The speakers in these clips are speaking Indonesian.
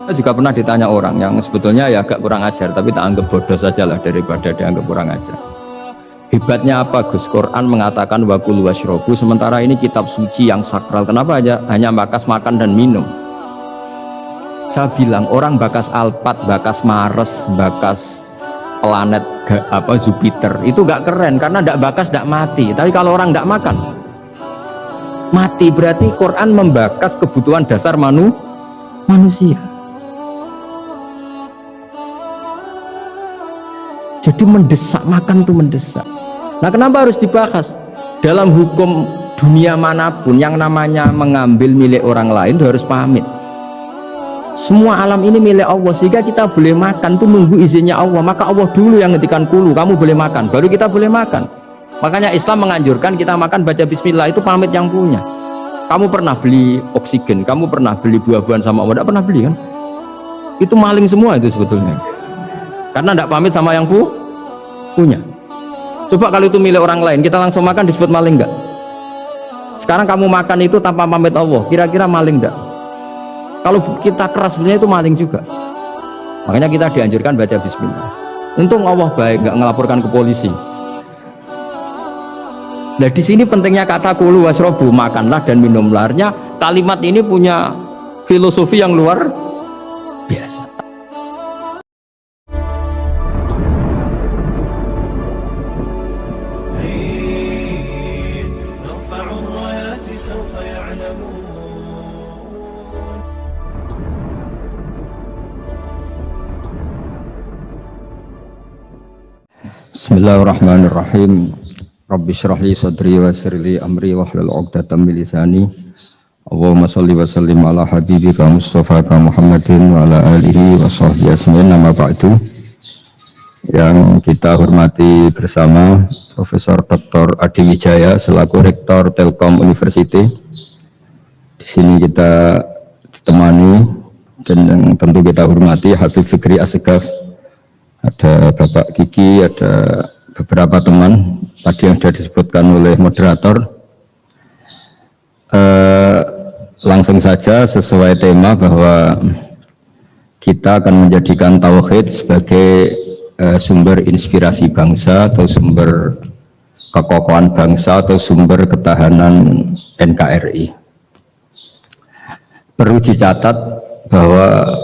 Saya juga pernah ditanya orang yang sebetulnya ya agak kurang ajar, tapi tak anggap bodoh saja lah daripada dianggap kurang ajar. Hebatnya apa Gus? Quran mengatakan wakulu washrobu, sementara ini kitab suci yang sakral. Kenapa aja hanya bakas makan dan minum? Saya bilang orang bakas Alphard, bakas Mars, bakas planet Jupiter itu gak keren karena ndak bakas ndak mati. Tapi kalau orang ndak makan mati, berarti Quran membakas kebutuhan dasar manusia. Jadi mendesak, makan itu mendesak. Nah, kenapa harus dibahas? Dalam hukum dunia manapun yang namanya mengambil milik orang lain itu harus pamit. Semua alam ini milik Allah, sehingga kita boleh makan itu nunggu izinnya Allah. Maka Allah dulu yang ngetikan kulu, kamu boleh makan, baru kita boleh makan. Makanya Islam menganjurkan kita makan baca bismillah, itu pamit yang punya. Kamu pernah beli oksigen, kamu pernah beli buah-buahan sama Allah? Tidak pernah beli kan? Itu maling semua itu sebetulnya. Karena tidak pamit sama yang punya. Coba kalau itu milik orang lain, kita langsung makan disebut maling enggak? Sekarang kamu makan itu tanpa pamit Allah, kira-kira maling enggak? Kalau kita keras sebenarnya itu maling juga. Makanya kita dianjurkan baca bismillah. Untung Allah baik, enggak ngelaporkan ke polisi. Nah, di sini pentingnya kata kulu wasrobu, makanlah dan minumlah. Kalimat ini punya filosofi yang luar biasa. Bismillahirrahmanirrahim. Rabbi shrah li sadri wa yassir li amri wahlul 'uqdatam min lisani. Allahumma shalli wa sallim ala habibika Mustafa Muhammadin wa ala alihi wa sahbihi ajmain. Nama ba'du. Yang kita hormati bersama Profesor Dr. Adi Wijaya selaku Rektor Telkom University. Di sini kita ditemani dan yang tentu kita hormati Habib Fikri Assegaf. Ada Bapak Kiki, ada beberapa teman tadi yang sudah disebutkan oleh moderator. Langsung saja sesuai tema bahwa kita akan menjadikan tauhid sebagai sumber inspirasi bangsa atau sumber kekokohan bangsa atau sumber ketahanan NKRI. Perlu dicatat bahwa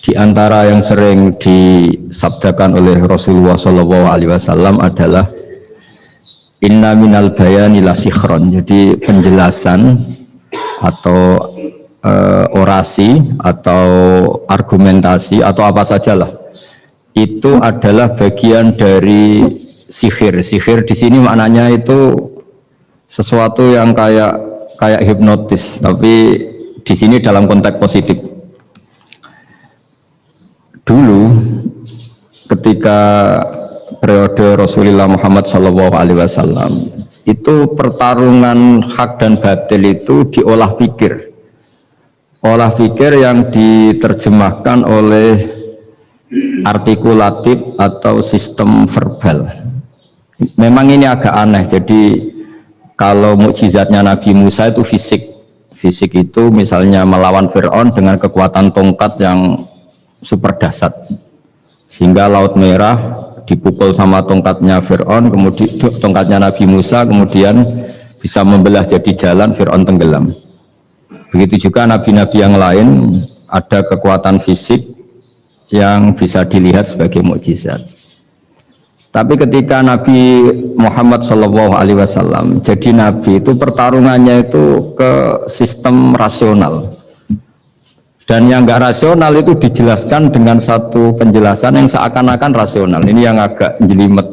di antara yang sering disabdakan oleh Rasulullah SAW adalah inna minal bayani la sikhron. Jadi penjelasan atau orasi atau argumentasi atau apa sajalah itu adalah bagian dari sihir. Sihir di sini maknanya itu sesuatu yang kayak hipnotis, tapi di sini dalam konteks positif. Dulu ketika periode Rasulullah Muhammad SAW itu pertarungan hak dan batil itu diolah pikir yang diterjemahkan oleh artikulatif atau sistem verbal. Memang ini agak aneh. Jadi kalau mukjizatnya Nabi Musa itu fisik itu misalnya melawan Fir'aun dengan kekuatan tongkat yang super dahsyat, sehingga Laut Merah dipukul sama tongkatnya Fir'aun, kemudian tongkatnya Nabi Musa kemudian bisa membelah jadi jalan, Fir'aun tenggelam. Begitu juga nabi-nabi yang lain ada kekuatan fisik yang bisa dilihat sebagai mukjizat. Tapi ketika Nabi Muhammad SAW jadi nabi, itu pertarungannya itu ke sistem rasional. Dan yang enggak rasional itu dijelaskan dengan satu penjelasan yang seakan-akan rasional. Ini yang agak jelimet.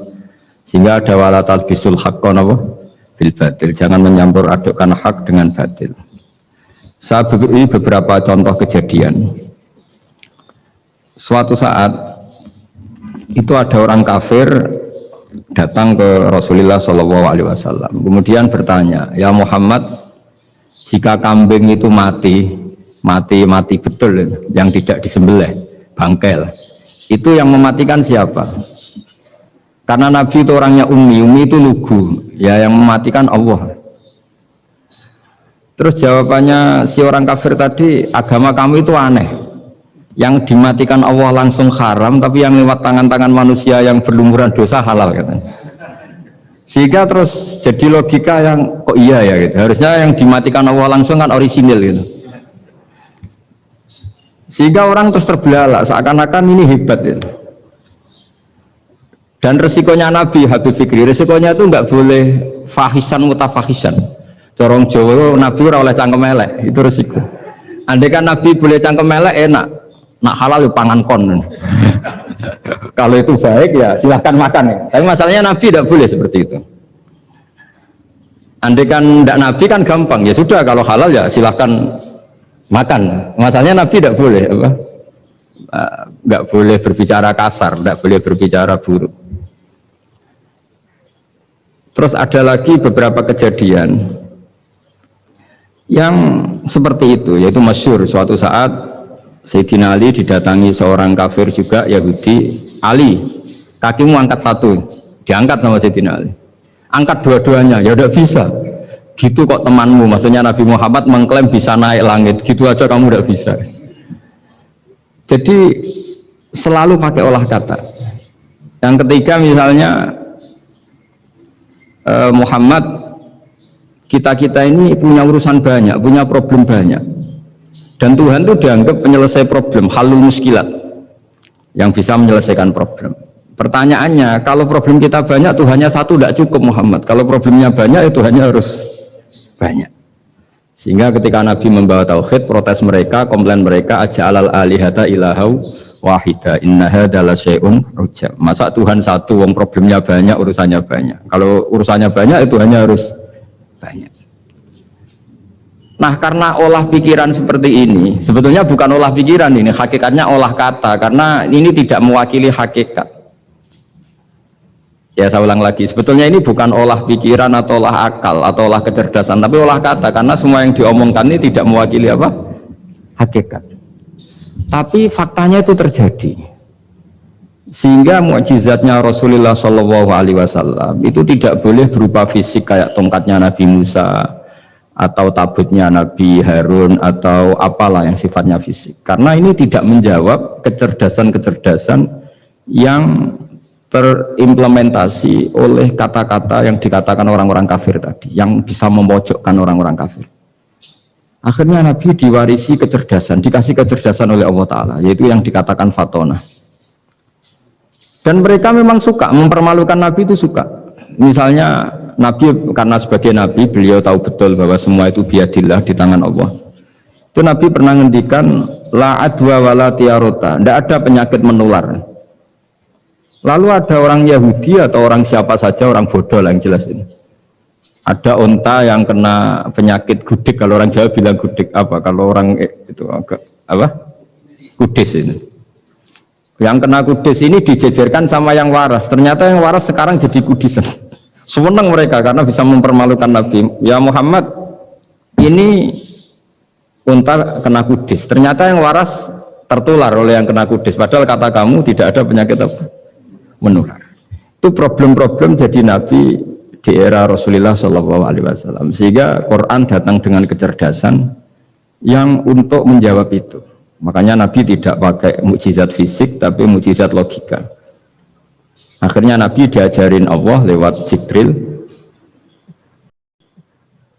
Sehingga ada wala talbisul haqqo bil batil. Jangan menyampur adukkan hak dengan batil. Saya beri beberapa contoh kejadian. Suatu saat itu ada orang kafir datang ke Rasulullah SAW. Kemudian bertanya, "Ya Muhammad, jika kambing itu mati betul, yang tidak disembelih, bangkel, itu yang mematikan siapa?" Karena Nabi itu orangnya ummi itu lugu, ya yang mematikan Allah. Terus jawabannya si orang kafir tadi, agama kamu itu aneh. Yang dimatikan Allah langsung haram, tapi yang lewat tangan-tangan manusia yang berlumuran dosa halal katanya. Sehingga terus jadi logika yang kok iya ya gitu. Harusnya yang dimatikan Allah langsung kan orisinil gitu. Sehingga orang terus terbelalak seakan-akan ini hebat gitu. Dan resikonya Nabi Habib Fikri, resikonya itu nggak boleh fahisan mutafahisan. Corong Jawa Nabi ora oleh cangkem elek, itu resiko. Andai kan Nabi boleh cangkem elek enak, nak halal ya pangan kon. Kalau itu baik ya silahkan makan ya. Tapi masalahnya Nabi tidak boleh seperti itu. Andai kan tidak Nabi kan gampang ya sudah kalau halal ya silahkan makan. Masalahnya Nabi tidak boleh apa? Nggak boleh berbicara kasar, nggak boleh berbicara buruk. Terus ada lagi beberapa kejadian yang seperti itu, yaitu masyhur suatu saat Sayyidina Ali didatangi seorang kafir juga Yahudi. Ali, kakimu angkat satu, diangkat sama Sayyidina Ali. Angkat dua-duanya, ya udah bisa. Gitu kok temanmu, maksudnya Nabi Muhammad mengklaim bisa naik langit, gitu aja kamu udah bisa. Jadi selalu pakai olah kata. Yang ketiga misalnya Muhammad, kita ini punya urusan banyak, punya problem banyak, dan Tuhan itu dianggap penyelesai problem, halul muskilat, yang bisa menyelesaikan problem. Pertanyaannya, kalau problem kita banyak, Tuhannya satu tidak cukup Muhammad. Kalau problemnya banyak, Tuhannya harus banyak. Sehingga ketika Nabi membawa tauhid, protes mereka, komplain mereka, aja'alal alihata ilahau wahida inna hadza la syai'un ujab. Masa Tuhan satu, wong problemnya banyak, urusannya banyak. Kalau urusannya banyak, Tuhannya harus banyak. Nah, karena olah pikiran seperti ini, sebetulnya bukan olah pikiran ini, hakikatnya olah kata, karena ini tidak mewakili hakikat. Ya, saya ulang lagi, sebetulnya ini bukan olah pikiran atau olah akal atau olah kecerdasan, tapi olah kata, karena semua yang diomongkan ini tidak mewakili apa? Hakikat. Tapi faktanya itu terjadi. Sehingga mukjizatnya Rasulullah SAW itu tidak boleh berupa fisik kayak tongkatnya Nabi Musa atau tabutnya Nabi Harun atau apalah yang sifatnya fisik. Karena ini tidak menjawab kecerdasan-kecerdasan yang terimplementasi oleh kata-kata yang dikatakan orang-orang kafir tadi, yang bisa memojokkan orang-orang kafir. Akhirnya Nabi diwarisi kecerdasan, dikasih kecerdasan oleh Allah Ta'ala, yaitu yang dikatakan fatona. Dan mereka memang suka, mempermalukan Nabi itu suka. Misalnya Nabi, karena sebagai Nabi, beliau tahu betul bahwa semua itu biadillah, di tangan Allah. Itu Nabi pernah ngendikan, la adwa wala tiarota, tidak ada penyakit menular. Lalu ada orang Yahudi atau orang siapa saja, orang bodoh lah yang jelas ini. Ada onta yang kena penyakit gudik, kalau orang Jawa bilang gudik apa, kalau orang itu agak apa? Kudis ini. Yang kena kudis ini dijejerkan sama yang waras. Ternyata yang waras sekarang jadi kudisan. Senang mereka karena bisa mempermalukan Nabi. Ya Muhammad, ini unta kena kudis. Ternyata yang waras tertular oleh yang kena kudis. Padahal kata kamu tidak ada penyakit apa? Menular. Itu problem-problem jadi Nabi di era Rasulullah SAW, sehingga Quran datang dengan kecerdasan yang untuk menjawab itu. Makanya Nabi tidak pakai mukjizat fisik tapi mukjizat logika. Akhirnya Nabi diajarin Allah lewat Jibril,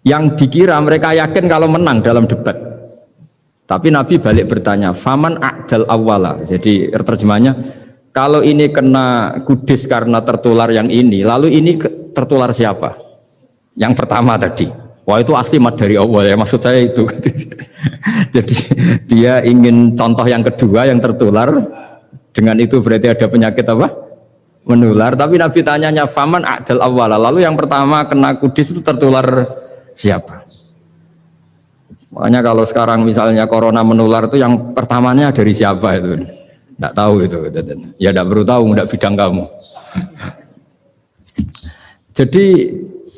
yang dikira mereka yakin kalau menang dalam debat, tapi Nabi balik bertanya, faman a'dal awwala. Jadi terjemahnya, kalau ini kena kudis karena tertular yang ini, lalu ini tertular siapa? Yang pertama tadi. Wah, itu asli mat dari Allah ya, maksud saya itu. Jadi dia ingin contoh yang kedua yang tertular, dengan itu berarti ada penyakit apa? Menular. Tapi Nabi tanyanya faman a'dal awwala, lalu yang pertama kena kudis itu tertular siapa? Makanya kalau sekarang misalnya corona menular itu yang pertamanya dari siapa itu? Tidak tahu itu, ya tidak perlu tahu, tidak bidang kamu. Jadi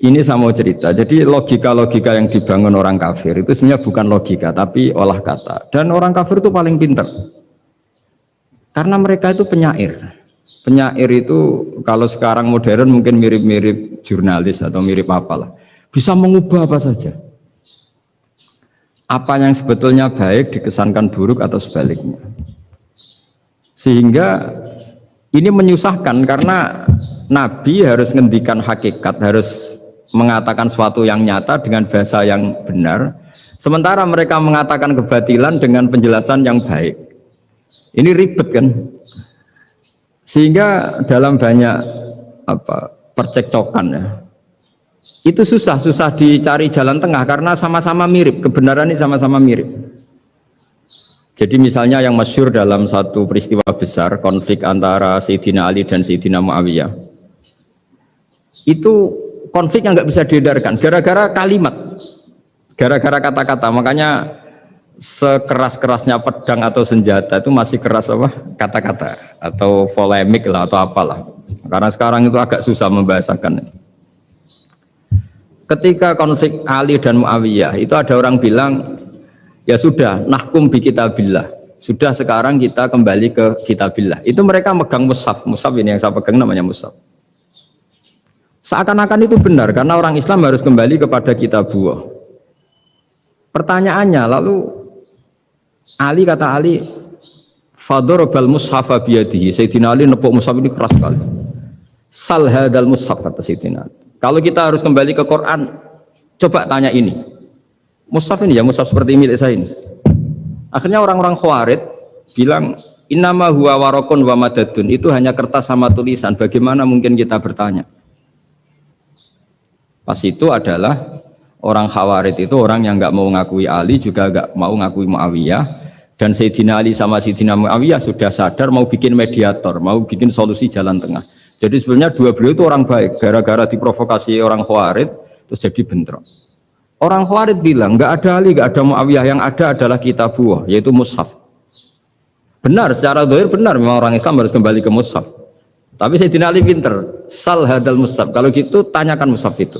ini saya mau cerita. Jadi logika-logika yang dibangun orang kafir itu sebenarnya bukan logika, tapi olah kata. Dan orang kafir itu paling pintar, karena mereka itu penyair. Penyair itu kalau sekarang modern mungkin mirip-mirip jurnalis atau mirip apalah. Bisa mengubah apa saja. apa yang sebetulnya baik dikesankan buruk atau sebaliknya. Sehingga ini menyusahkan karena Nabi harus ngendikan hakikat, harus mengatakan sesuatu yang nyata dengan bahasa yang benar, sementara mereka mengatakan kebatilan dengan penjelasan yang baik. Ini ribet kan? Sehingga dalam banyak percekcokan ya, itu susah dicari jalan tengah karena sama-sama mirip, kebenaran ini sama-sama mirip. Jadi misalnya yang masyhur dalam satu peristiwa besar, konflik antara Sayyidina Ali dan Sayyidina Muawiyah, itu konflik yang nggak bisa dihindarkan gara-gara kalimat, gara-gara kata-kata. Makanya sekeras-kerasnya pedang atau senjata itu masih keras apa? Kata-kata atau polemik lah atau apalah. Karena sekarang itu agak susah membahasakan. Ketika konflik Ali dan Muawiyah itu ada orang bilang, ya sudah, nahkum bi kitabillah. Sudah sekarang kita kembali ke kitabillah. Itu mereka megang mushaf. Mushaf ini yang saya pegang namanya mushaf. Seakan-akan itu benar karena orang Islam harus kembali kepada kitabullah. Pertanyaannya lalu Ali kata Ali, fadharabal mushafa biyadihi. Sayyidina Ali nepuk mushaf ini keras sekali. Sal hadal mushaf kata Sayyidina Ali. Kalau kita harus kembali ke Quran, coba tanya ini. Mushaf ini ya, mushaf seperti milik saya ini. Akhirnya orang-orang Khawarij bilang, innama huwa warakun wa madadun. Itu hanya kertas sama tulisan. Bagaimana mungkin kita bertanya? Pas itu adalah orang Khawarij itu orang yang nggak mau ngakui Ali, juga nggak mau ngakui Muawiyah. Dan Sayyidina Ali sama Sayyidina Muawiyah sudah sadar mau bikin mediator, mau bikin solusi jalan tengah. Jadi sebenarnya dua beliau itu orang baik, gara-gara diprovokasi orang Khawarij terus jadi bentrok. Orang Khawarij bilang nggak ada Ali, nggak ada Muawiyah, yang ada adalah kitabullah, yaitu mushaf. Benar, secara zahir benar, memang orang Islam harus kembali ke mushaf. Tapi Sayyidina Ali pinter, sal hadal mushaf. Kalau gitu tanyakan mushaf itu.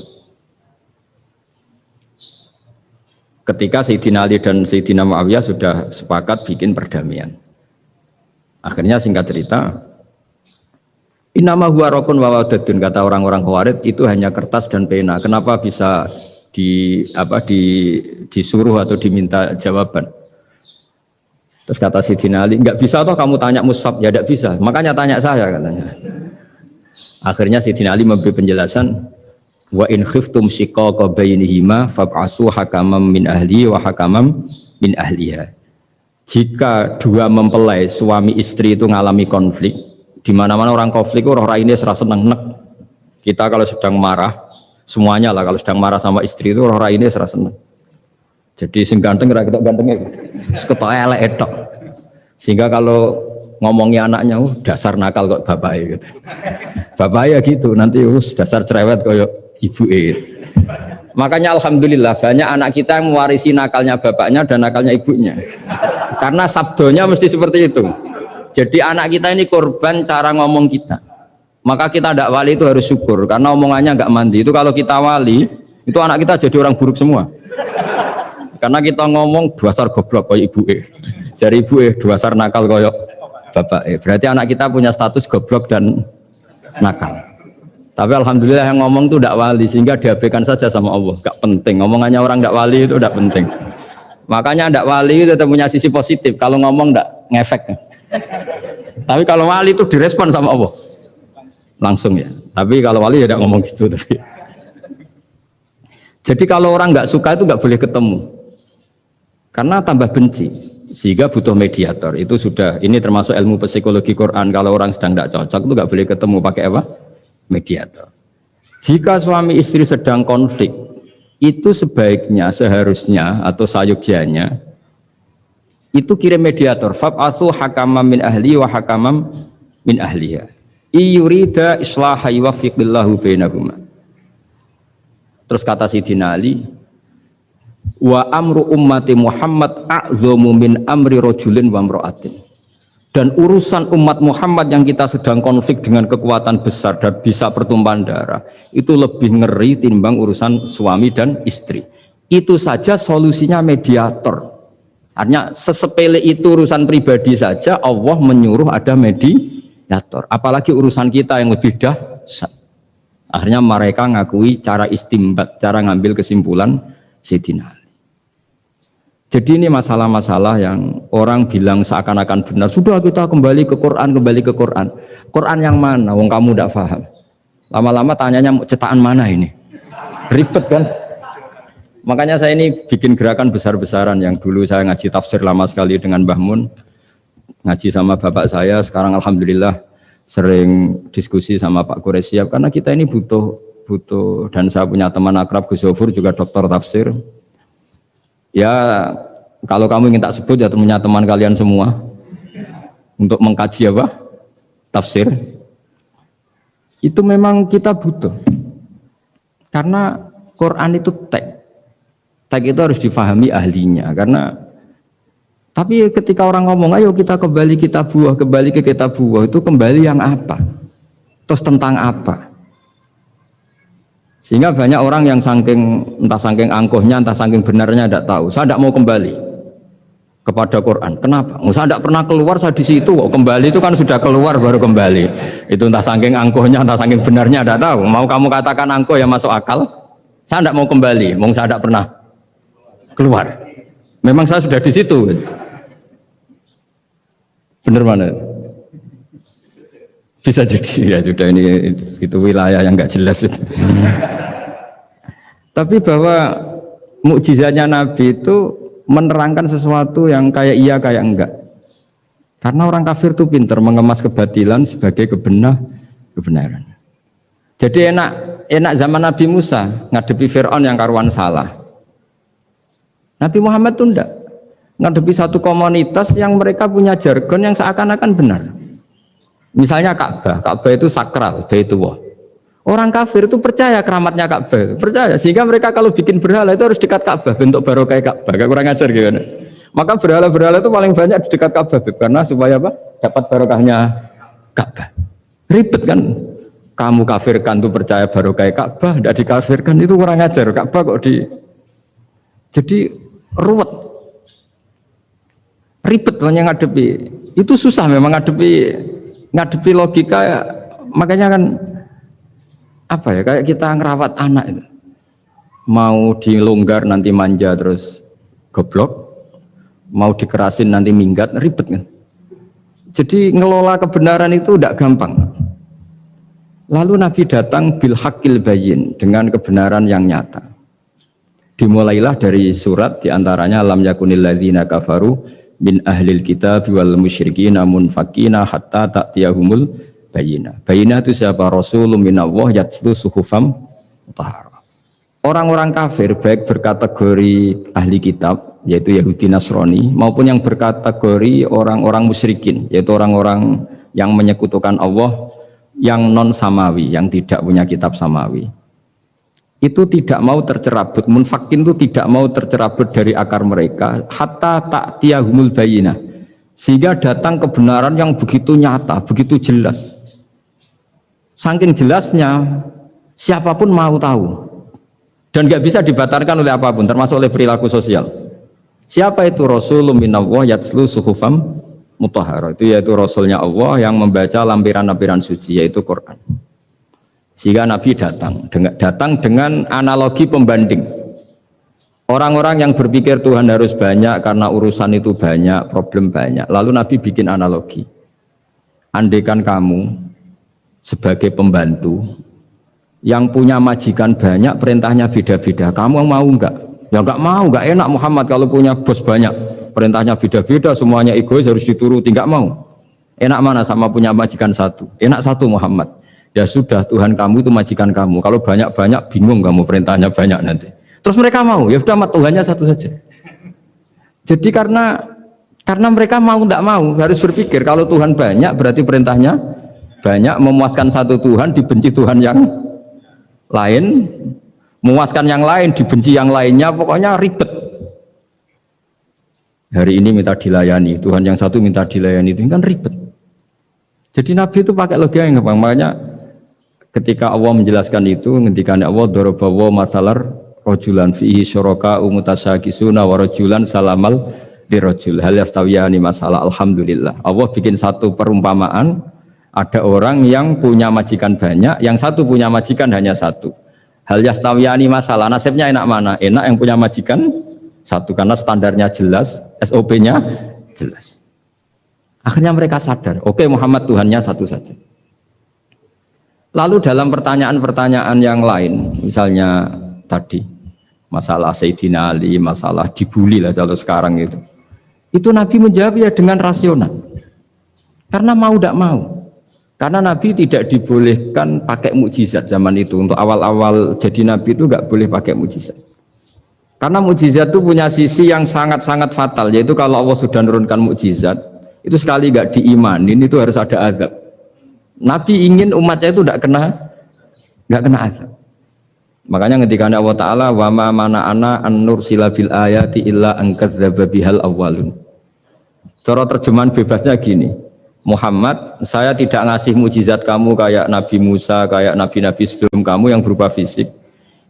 Ketika Sayyidina Ali dan Sayyidina Muawiyah sudah sepakat bikin perdamaian. Akhirnya singkat cerita, innama huwa rakun wa wadadun, kata orang-orang Khawarij itu hanya kertas dan pena. Kenapa bisa disuruh atau diminta jawaban? Terus kata Sayyidina Ali, enggak bisa toh kamu tanya mushaf, ya enggak bisa. Makanya tanya saya katanya. Akhirnya Sayyidina Ali memberi penjelasan, wa in khiftum shiqaqa bainihima fab'asu hakaman min ahli wa hakaman min ahliha. Jika dua mempelai suami istri itu ngalami konflik, di mana-mana orang konflik roh raine serasa seneng nek. Kita kalau sedang marah, semuanya lah kalau sedang marah sama istri itu roh raine serasa seneng. Jadi sing ganteng kira ketok gantengnya, ketok elek etok. Sehingga kalau ngomongin anaknya, dasar nakal kok bapaknya gitu. Bapaknya gitu, nanti dasar cerewet koyo ibu Makanya alhamdulillah banyak anak kita yang mewarisi nakalnya bapaknya dan nakalnya ibunya. Karena sabdonya mesti seperti itu. Jadi anak kita ini korban cara ngomong kita. Maka kita tidak wali itu harus syukur karena omongannya nggak mandi. Itu kalau kita wali, itu anak kita jadi orang buruk semua. Karena kita ngomong dasar goblok kayak ibu Jadi ibu dasar nakal kayak bapak Berarti anak kita punya status goblok dan nakal. Tapi alhamdulillah yang ngomong itu tidak wali sehingga diabaikan saja sama Allah. Gak penting. Omongannya orang tidak wali itu tidak penting. Makanya tidak wali itu punya sisi positif. Kalau ngomong tidak ngefek. Tapi kalau wali itu direspon sama Allah langsung ya. Tapi kalau wali ya tidak ngomong gitu. Tapi. Jadi kalau orang nggak suka itu nggak boleh ketemu, karena tambah benci. Sehingga butuh mediator. Itu sudah. Ini termasuk ilmu psikologi Quran. Kalau orang sedang tidak cocok itu nggak boleh ketemu pakai apa? Mediator. Jika suami istri sedang konflik, itu sebaiknya seharusnya atau sayugyanya itu kirim mediator. Fab'atsu hakaman min ahli wa hakaman min ahliha. Iyurida islaha yuwaffiqillahu bainahuma. Terus kata Sayyidina Ali, wa amru ummati Muhammad a'zamu min amri rajulin wa imra'atin. Dan urusan umat Muhammad yang kita sedang konflik dengan kekuatan besar dan bisa pertumpahan darah, itu lebih ngeri timbang urusan suami dan istri. Itu saja solusinya mediator. Artinya sesepele itu urusan pribadi saja Allah menyuruh ada mediator. Apalagi urusan kita yang lebih dahsyat. Akhirnya mereka ngakui cara istimbat, cara ngambil kesimpulan Sayyidina Ali. Jadi ini masalah-masalah yang orang bilang seakan-akan benar. Sudah kita kembali ke Quran, kembali ke Quran. Quran yang mana? Wong kamu tidak paham. Lama-lama tanyanya cetakan mana ini? Ribet kan? Makanya saya ini bikin gerakan besar-besaran yang dulu saya ngaji tafsir lama sekali dengan Mbah Mun. Ngaji sama bapak saya, sekarang alhamdulillah sering diskusi sama Pak Quraisyab karena kita ini butuh dan saya punya teman akrab Gus Zofur juga doktor tafsir. Ya kalau kamu ingin tak sebut ya punya teman kalian semua untuk mengkaji apa? Tafsir. Itu memang kita butuh. Karena Quran itu teks. Teks itu harus difahami ahlinya karena tapi ketika orang ngomong ayo kita kembali kitab buah, kembali ke kitab buah itu kembali yang apa? Terus tentang apa? Sehingga banyak orang yang entah saking angkuhnya, entah saking benarnya tidak tahu. Saya tidak mau kembali kepada Quran. Kenapa? Saya tidak pernah keluar, saya di situ. Kembali itu kan sudah keluar baru kembali. Itu entah saking angkuhnya, entah saking benarnya tidak tahu. Mau kamu katakan angkuh yang masuk akal? Saya tidak mau kembali. Saya tidak pernah keluar. Memang saya sudah di situ. Benar mana? Bisa jadi ya sudah ini itu wilayah yang nggak jelas itu. Tapi bahwa mukjizatnya Nabi itu menerangkan sesuatu yang kayak iya kayak enggak. Karena orang kafir itu pintar mengemas kebatilan sebagai kebenaran. Jadi enak zaman Nabi Musa ngadepi Fir'aun yang karuan salah. Nabi Muhammad itu enggak ngadepi satu komunitas yang mereka punya jargon yang seakan-akan benar. Misalnya Ka'bah itu sakral, Baitullah. Orang kafir itu percaya keramatnya Ka'bah, percaya. Sehingga mereka kalau bikin berhala itu harus dekat Ka'bah, bentuk barokah Ka'bah. Gak kurang ajar gimana? Maka berhala-berhala itu paling banyak di dekat Ka'bah, karena supaya apa? Dapat barokahnya Ka'bah. Ribet kan? Kamu kafirkan tuh percaya barokah Ka'bah, tidak dikafirkan itu kurang ajar. Ka'bah kok jadi ruwet, ribet banyak ngadepi. Itu susah memang ngadepi logika, makanya kan apa ya, kayak kita ngerawat anak itu mau dilonggar nanti manja terus goblok, mau dikerasin nanti minggat, ribet kan. Jadi ngelola kebenaran itu tidak gampang. Lalu Nabi datang bil haqqil bayyin, dengan kebenaran yang nyata. Dimulailah dari surat diantaranya lam yakunil ladzina kafaru min ahlil kitab wal musyrikin munfakina hatta ta'tiyahumul bayyinah. Bayyinah itu siapa? Rasulun minallah yatlu suhufam mutahharah. Orang-orang kafir baik berkategori ahli kitab yaitu Yahudi Nasrani maupun yang berkategori orang-orang musyrikin yaitu orang-orang yang menyekutukan Allah yang non samawi, yang tidak punya kitab samawi. Itu tidak mau tercerabut, munfakin itu tidak mau tercerabut dari akar mereka hatta ta'tiyahumul bayyinah, sehingga datang kebenaran yang begitu nyata, begitu jelas. Saking jelasnya siapapun mau tahu dan nggak bisa dibatalkan oleh apapun, termasuk oleh perilaku sosial. Siapa itu? Rasulun minallah yatslu suhufam mutahharah, itu yaitu Rasulnya Allah yang membaca lampiran-lampiran suci, yaitu Quran. Sehingga Nabi datang dengan analogi pembanding. Orang-orang yang berpikir Tuhan harus banyak karena urusan itu banyak, problem banyak. Lalu Nabi bikin analogi. Andaikan kamu sebagai pembantu yang punya majikan banyak, perintahnya beda-beda, kamu mau enggak? Ya enggak mau, enggak enak Muhammad kalau punya bos banyak, perintahnya beda-beda, semuanya egois harus dituruti, enggak mau. Enak mana sama punya majikan satu? Enak satu Muhammad. Ya sudah, Tuhan kamu itu majikan kamu. Kalau banyak-banyak bingung kamu, perintahnya banyak nanti. Terus mereka mau, ya sudah Tuhannya satu saja. Jadi karena mereka mau tidak mau, harus berpikir kalau Tuhan banyak berarti perintahnya banyak, memuaskan satu Tuhan dibenci Tuhan yang lain, memuaskan yang lain dibenci yang lainnya, pokoknya ribet. Hari ini minta dilayani, Tuhan yang satu minta dilayani, itu kan ribet. Jadi Nabi itu pakai logika yang gampang. Makanya ketika Allah menjelaskan itu, ketika Allah dorobawa masalar rojulan fihi syuraka umutasakisuna wa rojulan salamal dirojul hal yastawiyani masalah. Alhamdulillah Allah bikin satu perumpamaan, ada orang yang punya majikan banyak, yang satu punya majikan hanya satu. Hal yastawiyani masalah, nasibnya enak mana? Enak yang punya majikan Satu, karena standarnya jelas, SOP-nya jelas. Akhirnya mereka sadar, oke, Muhammad Tuhannya satu saja. Lalu dalam pertanyaan-pertanyaan yang lain, misalnya tadi masalah Sayyidina Ali, masalah dibully lah kalau sekarang itu Nabi menjawab ya dengan rasional. Karena mau tidak mau. Karena Nabi tidak dibolehkan pakai mukjizat zaman itu. Untuk awal-awal jadi Nabi itu nggak boleh pakai mukjizat. Karena mukjizat itu punya sisi yang sangat-sangat fatal, yaitu kalau Allah sudah menurunkan mukjizat, itu sekali nggak diimanin itu harus ada azab. Nabi ingin umatnya itu nggak kena azab. Makanya ketika Allah Ta'ala wa ma mana'ana an nursila bil ayati illa an kadzdzaba bihal awwalun. Cara terjemahan bebasnya gini, Muhammad, saya tidak ngasih mukjizat kamu kayak Nabi Musa, kayak nabi-nabi sebelum kamu yang berupa fisik.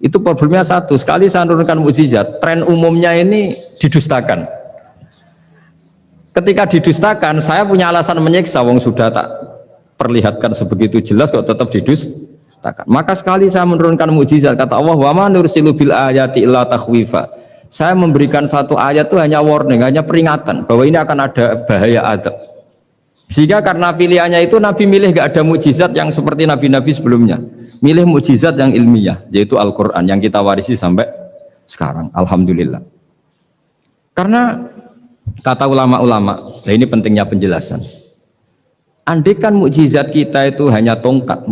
Itu problemnya satu, sekali saya menurunkan mukjizat, tren umumnya ini didustakan. Ketika didustakan, saya punya alasan menyiksa, wong sudah tak perlihatkan sebegitu jelas kok tetap didustakan. Maka sekali saya menurunkan mukjizat, kata Allah, wa ma nursilu bil ayati illa takhwifa. Saya memberikan satu ayat itu hanya warning, hanya peringatan bahwa ini akan ada bahaya azab. Sehingga karena pilihannya itu Nabi milih gak ada mukjizat yang seperti nabi-nabi sebelumnya, milih mukjizat yang ilmiah, yaitu Al-Quran yang kita warisi sampai sekarang, alhamdulillah. Karena kata ulama-ulama, nah ini pentingnya penjelasan, andaikan mukjizat kita itu hanya tongkat,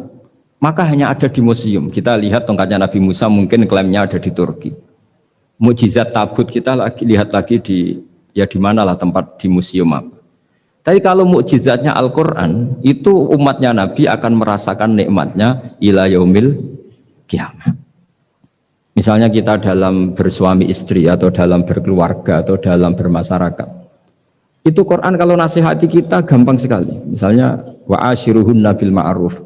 maka hanya ada di museum. Kita lihat tongkatnya Nabi Musa, mungkin klaimnya ada di Turki. Mukjizat tabut kita lihat lagi di mana lah tempat di museum apa. Tapi kalau mukjizatnya Al-Quran, itu umatnya Nabi akan merasakan nikmatnya ila yaumil kiamah. Misalnya kita dalam bersuami istri atau dalam berkeluarga atau dalam bermasyarakat, itu Quran kalau nasihati kita gampang sekali. Misalnya wa ashiruhunna bil ma'ruf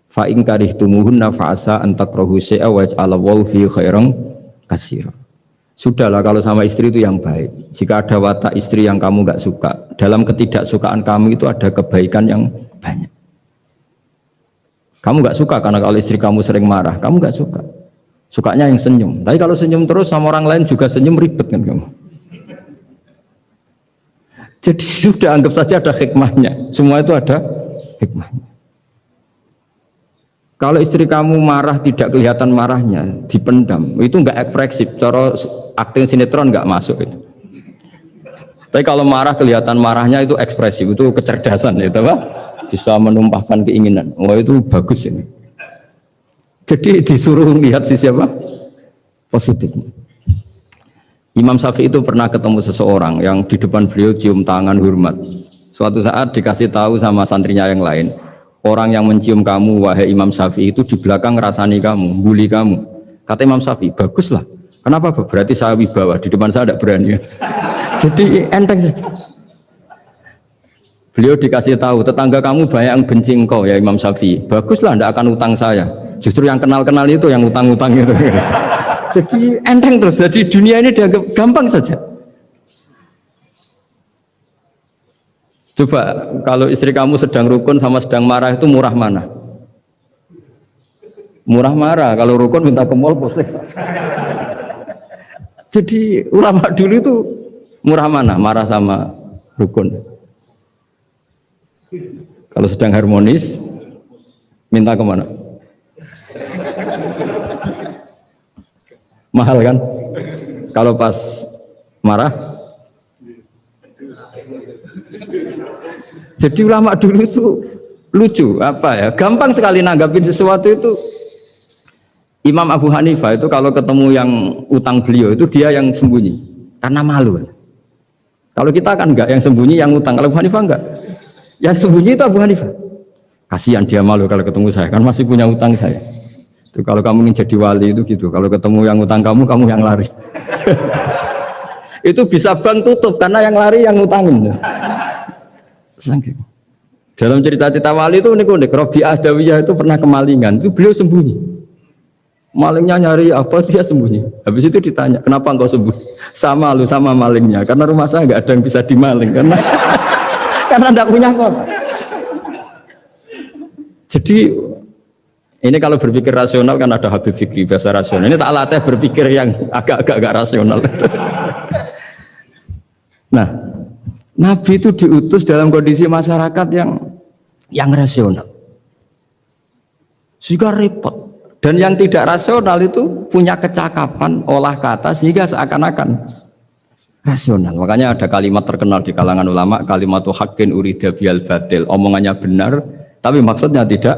fa in karihtumuhunna fa asa an takrahu syai'a wa yaj'alallahu fi khairan katsira. Sudahlah kalau sama istri itu yang baik. Jika ada watak istri yang kamu nggak suka, dalam ketidaksukaan kamu itu ada kebaikan yang banyak. Kamu nggak suka karena kalau istri kamu sering marah, kamu nggak suka. Sukanya yang senyum. Tapi kalau senyum terus sama orang lain juga senyum, ribet kan kamu. Jadi sudah anggap saja ada hikmahnya. Semua itu ada hikmahnya. Kalau istri kamu marah tidak kelihatan marahnya, dipendam, itu enggak ekspresif. Cara akting sinetron enggak masuk itu. Tapi kalau marah kelihatan marahnya itu ekspresif, itu kecerdasan, itu Pak. Bisa menumpahkan keinginan. Oh itu bagus ini. Jadi disuruh lihat sisi apa? Positifnya. Imam Syafi'i itu pernah ketemu seseorang yang di depan beliau cium tangan hormat. Suatu saat dikasih tahu sama santrinya yang lain, orang yang mencium kamu wahai Imam Syafi'i itu di belakang ngerasani kamu, bully kamu. Kata Imam Syafi'i, baguslah. Kenapa? Berarti saya wibawa, di depan saya tidak berani. Jadi enteng saja. Beliau dikasih tahu, tetangga kamu banyak yang benci engkau ya Imam Syafi'i. Baguslah, tidak akan utang saya. Justru yang kenal-kenal itu yang utang-utang itu. Jadi enteng terus. Jadi dunia ini dianggap gampang saja. Coba kalau istri kamu sedang rukun sama sedang marah itu murah mana? Murah marah. Kalau rukun minta ke mall pusing. Jadi ulama dulu itu murah mana? Marah sama rukun. Kalau sedang harmonis minta kemana? Mahal kan? Kalau pas marah. Jadi ulama dulu itu lucu, apa ya? Gampang sekali nanggapin sesuatu itu. Imam Abu Hanifah itu kalau ketemu yang utang beliau itu dia yang sembunyi karena malu. Kalau kita kan enggak, yang sembunyi yang utang. Kalau Abu Hanifah enggak, yang sembunyi itu Abu Hanifah. Kasihan dia malu kalau ketemu saya, kan masih punya utang saya. Itu kalau kamu ingin jadi wali itu gitu. Kalau ketemu yang utang kamu yang lari. Itu bisa bank tutup karena yang lari yang utangin. Dalam cerita-cerita wali itu unik-unik. Robi Adawiyah itu pernah kemalingan, itu beliau sembunyi. Malingnya nyari apa, dia sembunyi. Habis itu ditanya, kenapa engkau sembunyi? Sama lu sama malingnya, karena rumah saya nggak ada yang bisa dimaling karena karena tidak punya apa. Jadi Ini kalau berpikir rasional kan ada Habib Fikri bahasa rasional. Ini tak latih berpikir yang agak rasional. Nah, Nabi itu diutus dalam kondisi masyarakat yang rasional. Sehingga repot. Dan yang tidak rasional itu punya kecakapan olah kata sehingga seakan-akan rasional. Makanya ada kalimat terkenal di kalangan ulama, kalimatu haqqin urida bial batil. Omongannya benar, tapi maksudnya tidak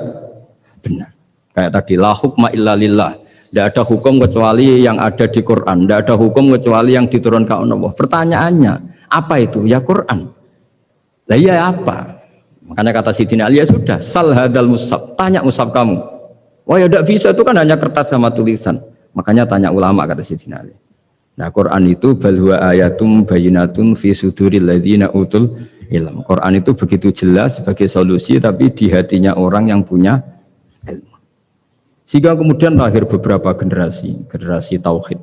benar. Kayak tadi, la hukma illa lillah. Tidak ada hukum kecuali yang ada di Quran. Tidak ada hukum kecuali yang diturunkan Allah. Pertanyaannya, apa itu? Ya Quran. Lah iya apa? Makanya kata Sidina Ali, ya sudah, sal hadal mushaf. Tanya mushaf kamu. Wah ya tidak bisa, itu kan hanya kertas sama tulisan. Makanya tanya ulama, kata Sidina Ali. Nah Quran itu balwa ayatum bayinatun fi suduril ladzina utul ilm. Quran itu begitu jelas sebagai solusi, tapi di hatinya orang yang punya ilmu. Sehingga kemudian lahir beberapa generasi tauhid.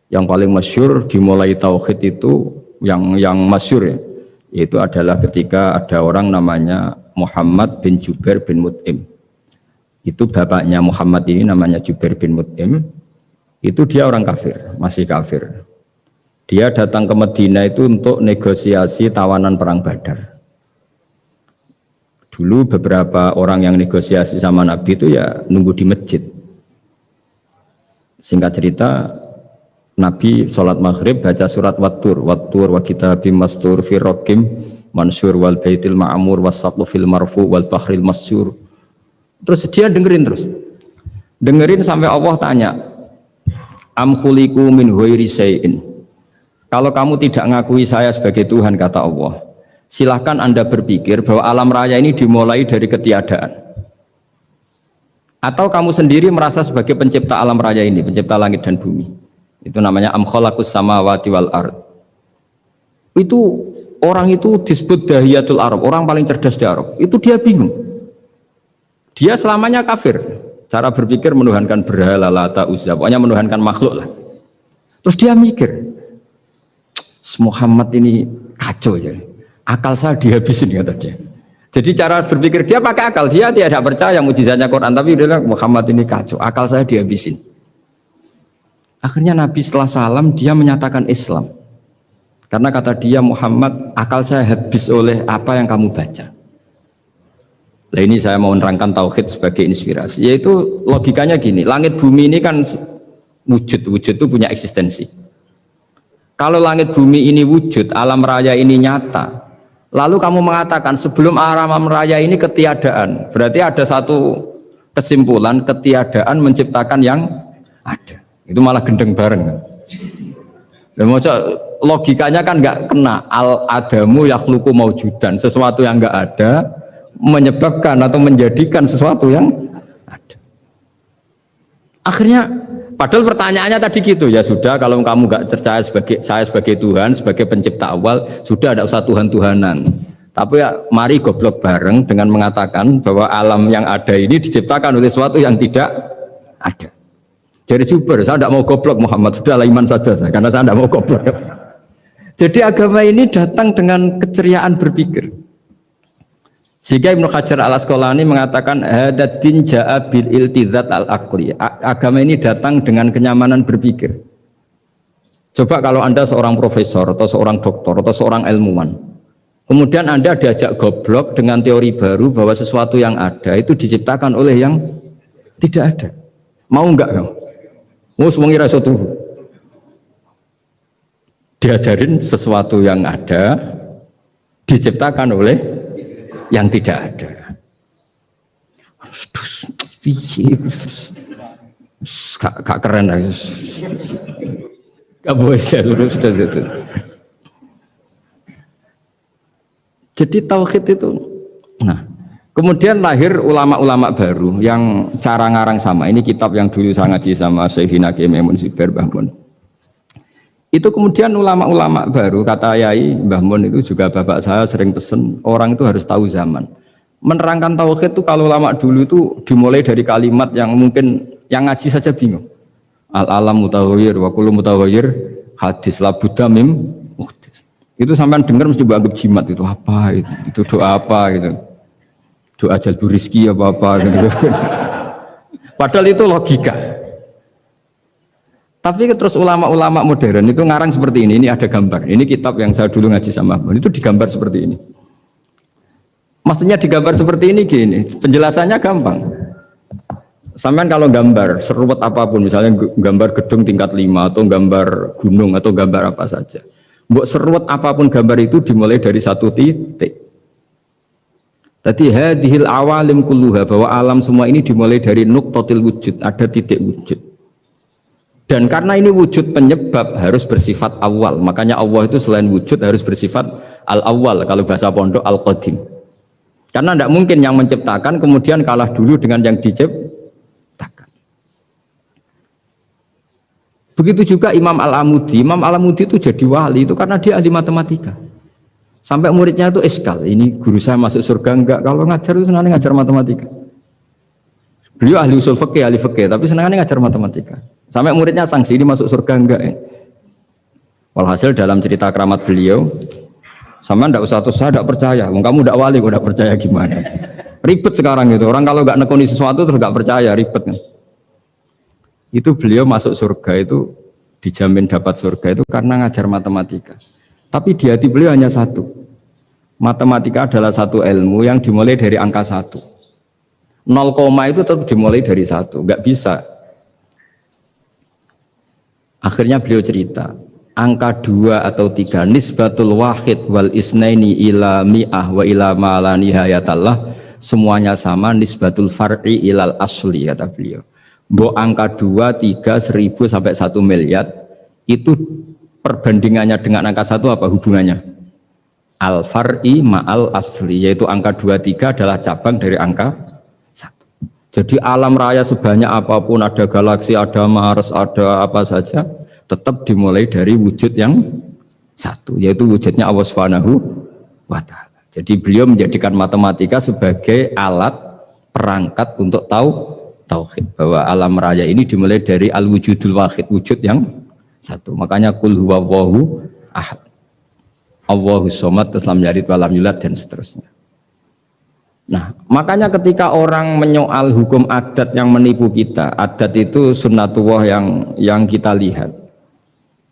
Yang paling masyhur dimulai tauhid itu yang masyhur ya, itu adalah ketika ada orang namanya Muhammad bin Jubair bin Mut'im. Itu bapaknya Muhammad ini namanya Jubair bin Mut'im. Itu dia orang kafir, masih kafir. Dia datang ke Madinah itu untuk negosiasi tawanan perang Badar. Dulu beberapa orang yang negosiasi sama Nabi itu ya nunggu di masjid. Singkat cerita, Nabi sholat maghrib baca surat Wattur wa kitabim mastur fi raqim mansur wal baitil ma'mur was saqfu fil marfu wal bahril masyur. Terus dia dengerin sampai Allah tanya, am khuliqu min ghairi syai'in. Kalau kamu tidak ngakui saya sebagai Tuhan, kata Allah, silahkan Anda berpikir bahwa alam raya ini dimulai dari ketiadaan. Atau kamu sendiri merasa sebagai pencipta alam raya ini, pencipta langit dan bumi. Itu namanya am khalaqus samawati wal ard. Itu orang itu disebut dahiyatul Arab, orang paling cerdas di Arab. Itu dia bingung. Dia selamanya kafir. Cara berpikir menuhankan berhala, Lata, Uzza, pokoknya menuhankan makhluk lah. Terus dia mikir, Muhammad ini kacau ya. Akal saya dihabisin, kata dia. Jadi cara berpikir dia pakai akal, dia tidak percaya mujizatnya Quran, tapi dia bilang Muhammad ini kacau, akal saya dihabisin. Akhirnya Nabi setelah salam dia menyatakan Islam. Karena kata dia, Muhammad, akal saya habis oleh apa yang kamu baca. Nah ini saya mau menerangkan tauhid sebagai inspirasi, yaitu logikanya gini, langit bumi ini kan wujud itu punya eksistensi. Kalau langit bumi ini wujud, alam raya ini nyata, lalu kamu mengatakan sebelum alam raya ini ketiadaan, berarti ada satu kesimpulan, ketiadaan menciptakan yang ada. Itu malah gendeng bareng. Dan logikanya kan nggak kena, al-adamu yakhluqu maujudan, sesuatu yang nggak ada menyebabkan atau menjadikan sesuatu yang ada. Akhirnya padahal pertanyaannya tadi gitu, ya sudah kalau kamu nggak percaya saya sebagai Tuhan, sebagai pencipta awal, sudah ada usah Tuhan-Tuhanan. Tapi ya mari goblok bareng dengan mengatakan bahwa alam yang ada ini diciptakan oleh sesuatu yang tidak ada. Jadi Jubair, saya tidak mau goblok Muhammad, sudah iman saja saya, karena saya tidak mau goblok. Jadi agama ini datang dengan keceriaan berpikir. Sehingga Ibnu Hajar al-Asqalani mengatakan hadatin ja'a bil iltizat al-aqli. Agama ini datang dengan kenyamanan berpikir. Coba kalau Anda seorang profesor atau seorang doktor atau seorang ilmuwan, kemudian Anda diajak goblok dengan teori baru bahwa sesuatu yang ada itu diciptakan oleh yang tidak ada. Mau enggak kamu? Mau mengira sesuatu? Diajarin sesuatu yang ada diciptakan oleh yang tidak ada. Gak keren lagi. Gak boleh saya suruh. Jadi tauhid itu. Nah, kemudian lahir ulama-ulama baru yang cara ngarang sama. Ini kitab yang dulu saya ngaji sama Syekhina Kiai Maimun Zubair Mbah Mun. Itu kemudian ulama-ulama baru, kata Yai Mbah Mun itu juga bapak saya sering pesen, orang itu harus tahu zaman. Menerangkan tauhid itu kalau ulama dulu itu dimulai dari kalimat yang mungkin yang ngaji saja bingung. Al-alam mutaghayyir wa kullu mutaghayyir hadis la budda mim muhdits. Itu sampean dengar mesti anggap jimat, itu apa itu doa apa gitu. Doa jalbu rizki apa gitu. Padahal itu logika. Tapi terus ulama-ulama modern itu ngarang seperti ini ada gambar. Ini kitab yang saya dulu ngaji sama itu digambar seperti ini. Maksudnya digambar seperti ini gini, penjelasannya gampang. Sampean kalau gambar seruat apapun, misalnya gambar gedung tingkat 5 atau gambar gunung atau gambar apa saja. Mbok seruat apapun gambar itu dimulai dari satu titik. Tadi hadhil awalim kulluha, bahwa alam semua ini dimulai dari nuqtatil wujud, ada titik wujud. Dan karena ini wujud penyebab harus bersifat awal, makanya Allah itu selain wujud harus bersifat al-awwal, kalau bahasa pondok al-qadim. Karena tidak mungkin yang menciptakan kemudian kalah dulu dengan yang diciptakan. Begitu juga Imam Al-Amudi. Imam Al-Amudi itu jadi wali itu karena dia ahli matematika. Sampai muridnya itu iskal, ini guru saya masuk surga enggak? Kalau ngajar itu senangnya ngajar matematika. Beliau ahli usul fikih, ahli fikih, tapi senangnya ngajar matematika. Sampai muridnya sanksi, ini masuk surga enggak ya? Walhasil dalam cerita keramat beliau, sama ndak usah terus saya ndak percaya, kamu ndak wali kok ndak percaya gimana? Ribet sekarang itu, orang kalau nggak nekuni sesuatu terus nggak percaya, ribet kan? Itu beliau masuk surga itu dijamin dapat surga itu karena ngajar matematika. Tapi di hati beliau hanya satu, matematika adalah satu ilmu yang dimulai dari angka 1. 0, itu tetap dimulai dari 1, nggak bisa. Akhirnya beliau cerita, angka 2 atau 3 nisbatul wahid wal isnaini ila mi'ah wa ila ma la nihayatallah, semuanya sama, nisbatul far'i ilal asli, kata beliau. Mbok angka 2, 3, 1000 sampai 1 miliar itu perbandingannya dengan angka 1 apa hubungannya? Al far'i ma'al asli, yaitu angka 2, 3 adalah cabang dari angka 1. Jadi alam raya sebanyak apapun, ada galaksi, ada Mars, ada apa saja, tetap dimulai dari wujud yang 1, yaitu wujudnya Allah Subhanahu wa ta'ala. Jadi beliau menjadikan matematika sebagai alat perangkat untuk tahu tauhid, bahwa alam raya ini dimulai dari al-wujudul wahid, wujud yang 1. Makanya kul huwallahu ahad, Allahus somad, lam yalid walam yulad, dan seterusnya. Nah, makanya ketika orang menyoal hukum adat yang menipu kita, adat itu sunnatullah yang kita lihat,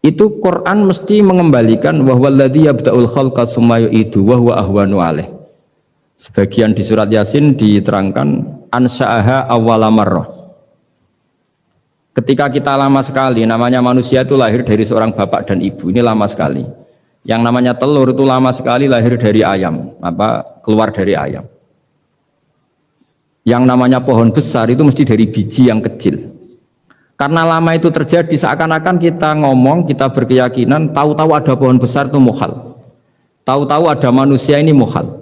itu Quran mesti mengembalikan wahwaladzi yabda'ul khalqa tsumma yu'idu wa huwa ahwanu alaih. Sebagian di surat Yasin diterangkan ansha'aha awwala marrah. Ketika kita lama sekali, namanya manusia itu lahir dari seorang bapak dan ibu, ini lama sekali. Yang namanya telur itu lama sekali lahir dari ayam, keluar dari ayam. Yang namanya pohon besar itu mesti dari biji yang kecil. Karena lama itu terjadi, seakan-akan kita ngomong, kita berkeyakinan tahu-tahu ada pohon besar itu mukhal, tahu-tahu ada manusia ini mukhal.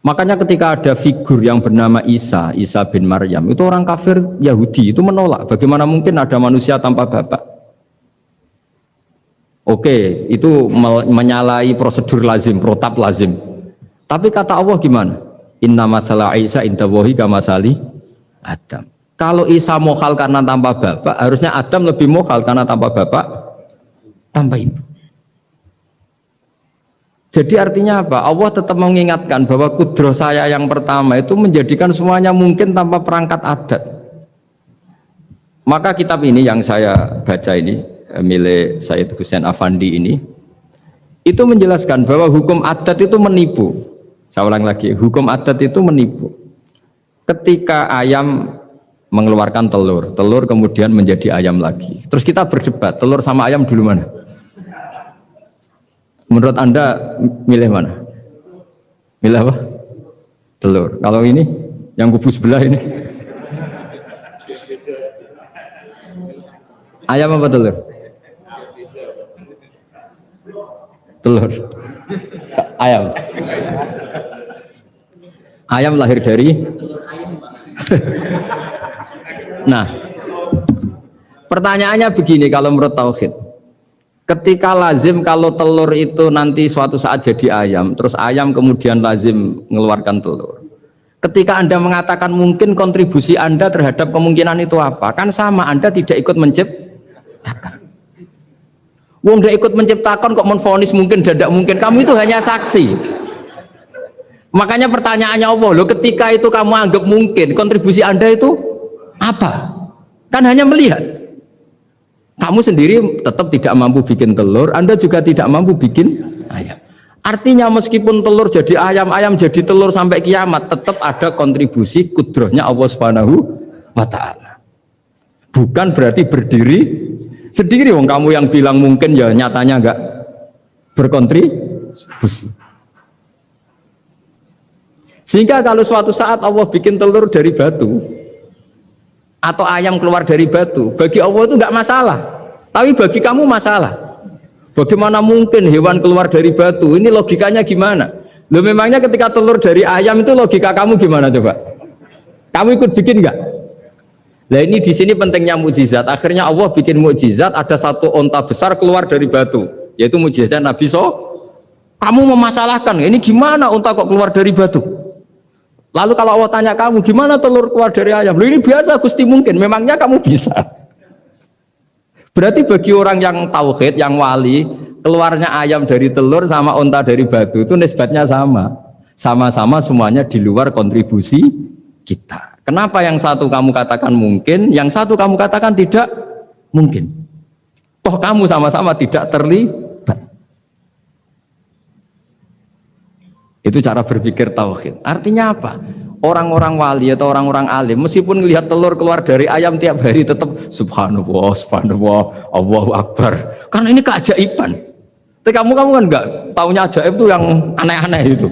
Makanya ketika ada figur yang bernama Isa bin Maryam, itu orang kafir Yahudi itu menolak, bagaimana mungkin ada manusia tanpa bapak. Oke, itu menyalahi prosedur lazim, protap lazim. Tapi kata Allah gimana? Inna masalah Isa indallahi kamasali Adam. Kalau Isa mukhal karena tanpa bapak, harusnya Adam lebih mukhal karena tanpa bapak, tanpa ibu. Jadi artinya apa? Allah tetap mengingatkan bahwa kudroh saya yang pertama itu menjadikan semuanya mungkin tanpa perangkat adat. Maka kitab ini yang saya baca ini, milik Sayyid Husain Afandi ini, itu menjelaskan bahwa hukum adat itu menipu. Saya ulang lagi, hukum adat itu menipu. Ketika ayam mengeluarkan telur, telur kemudian menjadi ayam lagi. Terus kita berdebat, telur sama ayam dulu mana? Menurut Anda milih mana? Milih apa? Telur. Kalau ini, yang kubu sebelah ini, ayam apa telur? Telur. Ayam. Ayam lahir dari. Nah, pertanyaannya begini kalau menurut tauhid, ketika lazim kalau telur itu nanti suatu saat jadi ayam, terus ayam kemudian lazim mengeluarkan telur, ketika Anda mengatakan mungkin kontribusi Anda terhadap kemungkinan itu apa? Kan sama, Anda tidak ikut menciptakan. Wong tidak ikut menciptakan kok menvonis mungkin dan tidak mungkin, kamu itu hanya saksi. Makanya pertanyaannya Allah, loh, ketika itu kamu anggap mungkin, kontribusi Anda itu Apa? Kan hanya melihat. Kamu sendiri tetap tidak mampu bikin telur, Anda juga tidak mampu bikin ayam. Artinya meskipun telur jadi ayam, ayam jadi telur sampai kiamat, tetap ada kontribusi kudrohnya Allah Subhanahu wa Ta'ala. Bukan berarti berdiri sendiri. Wong kamu yang bilang mungkin ya nyatanya enggak berkontribusi. Sehingga kalau suatu saat Allah bikin telur dari batu atau ayam keluar dari batu, bagi Allah itu enggak masalah. Tapi bagi kamu masalah. Bagaimana mungkin hewan keluar dari batu? Ini logikanya gimana? Loh, memangnya ketika telur dari ayam itu logika kamu gimana coba? Kamu ikut bikin enggak? Nah ini di sini pentingnya mukjizat. Akhirnya Allah bikin mukjizat, ada satu onta besar keluar dari batu, yaitu mukjizat Nabi Kamu memasalahkan, ini gimana onta kok keluar dari batu? Lalu kalau Allah tanya kamu, gimana telur keluar dari ayam? Loh ini biasa Gusti mungkin, memangnya kamu bisa? Berarti bagi orang yang tauhid, yang wali, keluarnya ayam dari telur sama onta dari batu itu nisbatnya sama. Sama-sama semuanya di luar kontribusi kita. Kenapa yang satu kamu katakan mungkin, yang satu kamu katakan tidak mungkin? Toh kamu sama-sama tidak terlibat. Itu cara berpikir tauhid. Artinya apa? Orang-orang wali atau orang-orang alim meskipun melihat telur keluar dari ayam tiap hari tetap subhanallah, subhanallah, Allahu Akbar. Karena ini keajaiban. Tapi kamu kan enggak taunya ajaib itu yang aneh-aneh itu.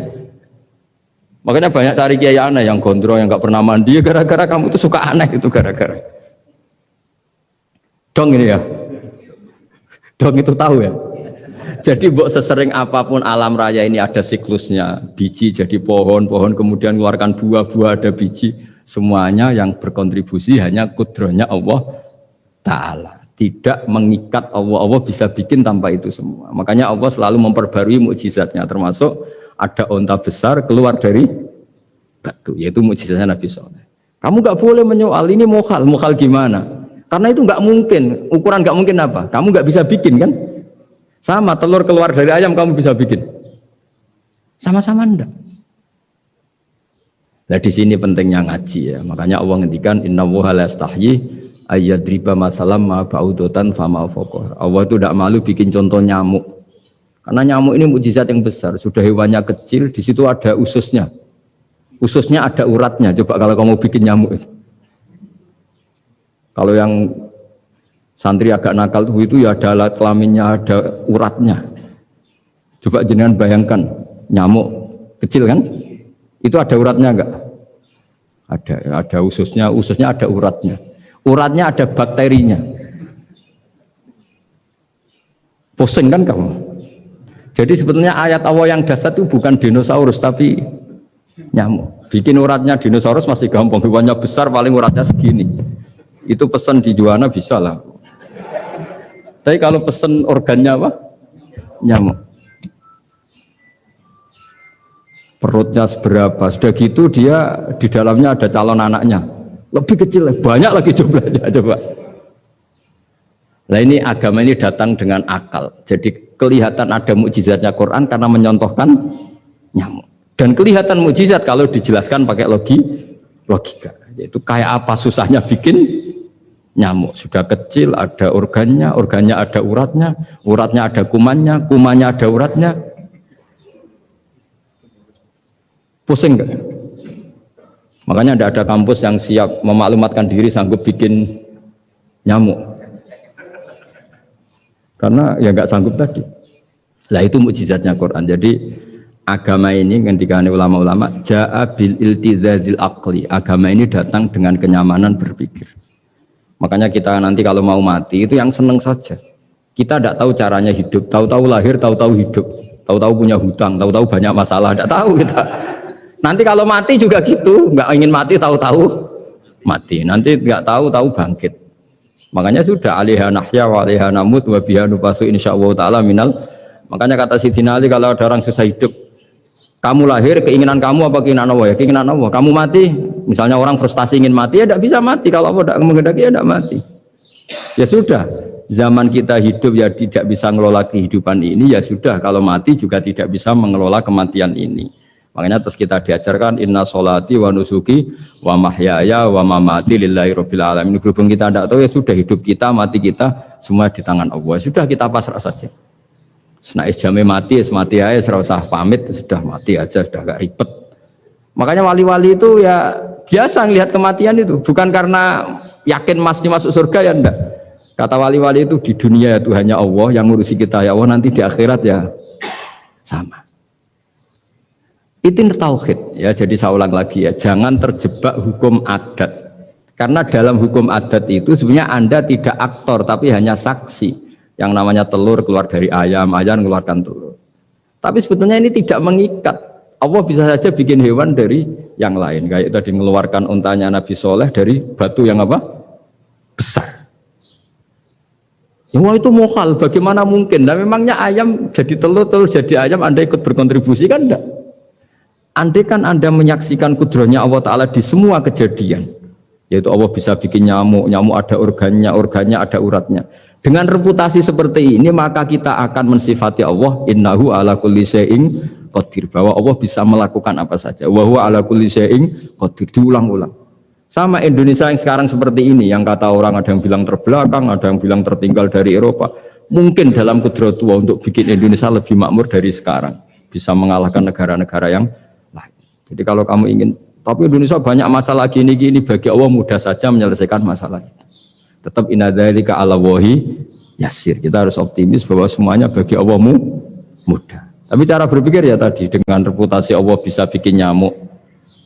Makanya banyak cari kiai aneh yang gondrong, yang enggak pernah mandi gara-gara kamu itu suka aneh itu gara-gara. Dong ini ya. Dong itu tahu ya. Jadi buat sesering apapun alam raya ini ada siklusnya, biji jadi pohon, pohon kemudian keluarkan buah-buah ada biji, semuanya yang berkontribusi hanya kudrohnya Allah Ta'ala. Tidak mengikat Allah, Allah bisa bikin tanpa itu semua. Makanya Allah selalu memperbarui mukjizatnya, termasuk ada onta besar keluar dari batu, yaitu mukjizatnya Nabi Soleh. Kamu nggak boleh menyoal ini mukhal gimana? Karena itu nggak mungkin, ukuran nggak mungkin apa? Kamu nggak bisa bikin kan? Sama telur keluar dari ayam kamu bisa bikin, sama-sama enggak. Nah di sini pentingnya ngaji ya. Makanya Allah ngendikan innallaha la yastahyi ayyadriba masalam ma ba'udatan fama faqah. Allah itu tidak malu bikin contoh nyamuk. Karena nyamuk ini mukjizat yang besar. Sudah hewannya kecil, di situ ada ususnya. Ususnya ada uratnya. Coba kalau kamu bikin nyamuk itu. Kalau yang santri agak nakal itu ya ada alat kelaminnya, ada uratnya. Coba jenengan bayangkan nyamuk kecil kan? Itu ada uratnya enggak? Ada ususnya ada uratnya. Uratnya ada bakterinya. Pusing kan kamu? Jadi sebetulnya ayat Allah yang dasar itu bukan dinosaurus tapi nyamuk. Bikin uratnya dinosaurus masih gampang, hewannya besar paling uratnya segini. Itu pesan di Juwana bisa lah. Tapi kalau pesen organnya apa? Nyamuk. Perutnya seberapa? Sudah gitu dia di dalamnya ada calon anaknya. Lebih kecil, banyak lagi jumlahnya coba. Nah ini agama ini datang dengan akal. Jadi kelihatan ada mukjizatnya Quran karena menyontohkan nyamuk. Dan kelihatan mukjizat kalau dijelaskan pakai logika. Yaitu kayak apa susahnya bikin nyamuk, sudah kecil ada organnya, organnya ada uratnya, uratnya ada kumannya, kumannya ada uratnya. Pusing enggak? Makanya tidak ada kampus yang siap memaklumatkan diri sanggup bikin nyamuk. Karena ya enggak sanggup tadi. Lah itu mukjizatnya Quran. Jadi agama ini ketika ulama-ulama ja'a bil iltizazil aqli. Agama ini datang dengan kenyamanan berpikir. Makanya kita nanti kalau mau mati itu yang seneng saja. Kita tidak tahu caranya hidup, tahu-tahu lahir, tahu-tahu hidup, tahu-tahu punya hutang, tahu-tahu banyak masalah, tidak tahu kita. Nanti kalau mati juga gitu, nggak ingin mati, tahu-tahu mati. Nanti nggak tahu-tahu bangkit. Makanya sudah alaiha nahya wa alaiha namut wa biha nubasu insyaallah taala minal. Makanya kata Sidina Ali kalau ada orang susah hidup, kamu lahir keinginan kamu apa keinginan Allah? Ya keinginan Allah. Kamu mati, misalnya orang frustasi ingin mati ya tidak bisa mati, kalau Allah tidak menghendaki ya tidak mati. Ya sudah, zaman kita hidup ya tidak bisa mengelola kehidupan ini, ya sudah kalau mati juga tidak bisa mengelola kematian ini. Makanya terus kita diajarkan inna sholati wa nusuki wa mahyaya wa mamati lillahi rabbil alamin. Berhubung kita tidak tahu ya sudah, hidup kita, mati kita semua di tangan Allah. Sudah kita pasrah saja. Senai jamnya mati, mati aja, serah usah pamit, sudah mati aja, sudah gak ribet. Makanya wali-wali itu ya biasa ngelihat kematian itu, bukan karena yakin pasti masuk surga ya enggak. Kata wali-wali itu di dunia itu hanya Allah yang ngurusi kita, ya Allah, nanti di akhirat ya sama. Itu tauhid ya. Jadi saya ulang lagi ya, jangan terjebak hukum adat. Karena dalam hukum adat itu sebenarnya Anda tidak aktor tapi hanya saksi. Yang namanya telur keluar dari ayam, ayam mengeluarkan telur. Tapi sebetulnya ini tidak mengikat. Allah bisa saja bikin hewan dari yang lain. Kayak tadi mengeluarkan untanya Nabi Soleh dari batu yang apa? Besar. Ya, wah itu mukhal, bagaimana mungkin? Nah memangnya ayam jadi telur, telur jadi ayam, Anda ikut berkontribusi kan enggak? Andai kan Anda menyaksikan kudrohnya Allah Ta'ala di semua kejadian, yaitu Allah bisa bikin nyamuk, nyamuk ada organnya, organnya ada uratnya. Dengan reputasi seperti ini, maka kita akan mensifati Allah, innahu ala kulli syai'in qadir, bahwa Allah bisa melakukan apa saja. Wa huwa ala kulli syai'in qadir, diulang-ulang. Sama Indonesia yang sekarang seperti ini, yang kata orang ada yang bilang terbelakang, ada yang bilang tertinggal dari Eropa. Mungkin dalam kudrat Allah untuk bikin Indonesia lebih makmur dari sekarang, bisa mengalahkan negara-negara yang lain. Jadi kalau kamu ingin, tapi Indonesia banyak masalah gini-gini, bagi Allah mudah saja menyelesaikan masalah itu. Tetap inna dzalika 'ala Allahi yasir. Kita harus optimis bahwa semuanya bagi Allah mudah. Tapi cara berpikir ya tadi, dengan reputasi Allah bisa bikin nyamuk.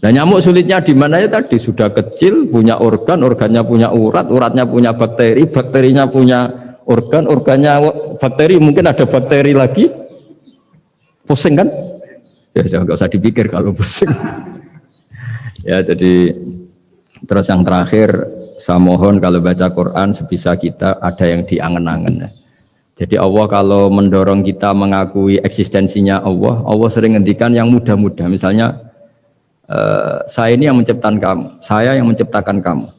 Nah nyamuk sulitnya di mana ya tadi, sudah kecil, punya organ, organnya punya urat, uratnya punya bakteri, bakterinya punya organ, organnya bakteri, mungkin ada bakteri lagi. Pusing kan? Ya jangan, nggak usah dipikir kalau pusing. Ya jadi terus yang terakhir, saya mohon kalau baca Quran sebisa kita ada yang diangen-angen. Jadi Allah kalau mendorong kita mengakui eksistensinya Allah, Allah sering ngendikan yang mudah-mudah. Misalnya saya ini yang menciptakan kamu, saya yang menciptakan kamu.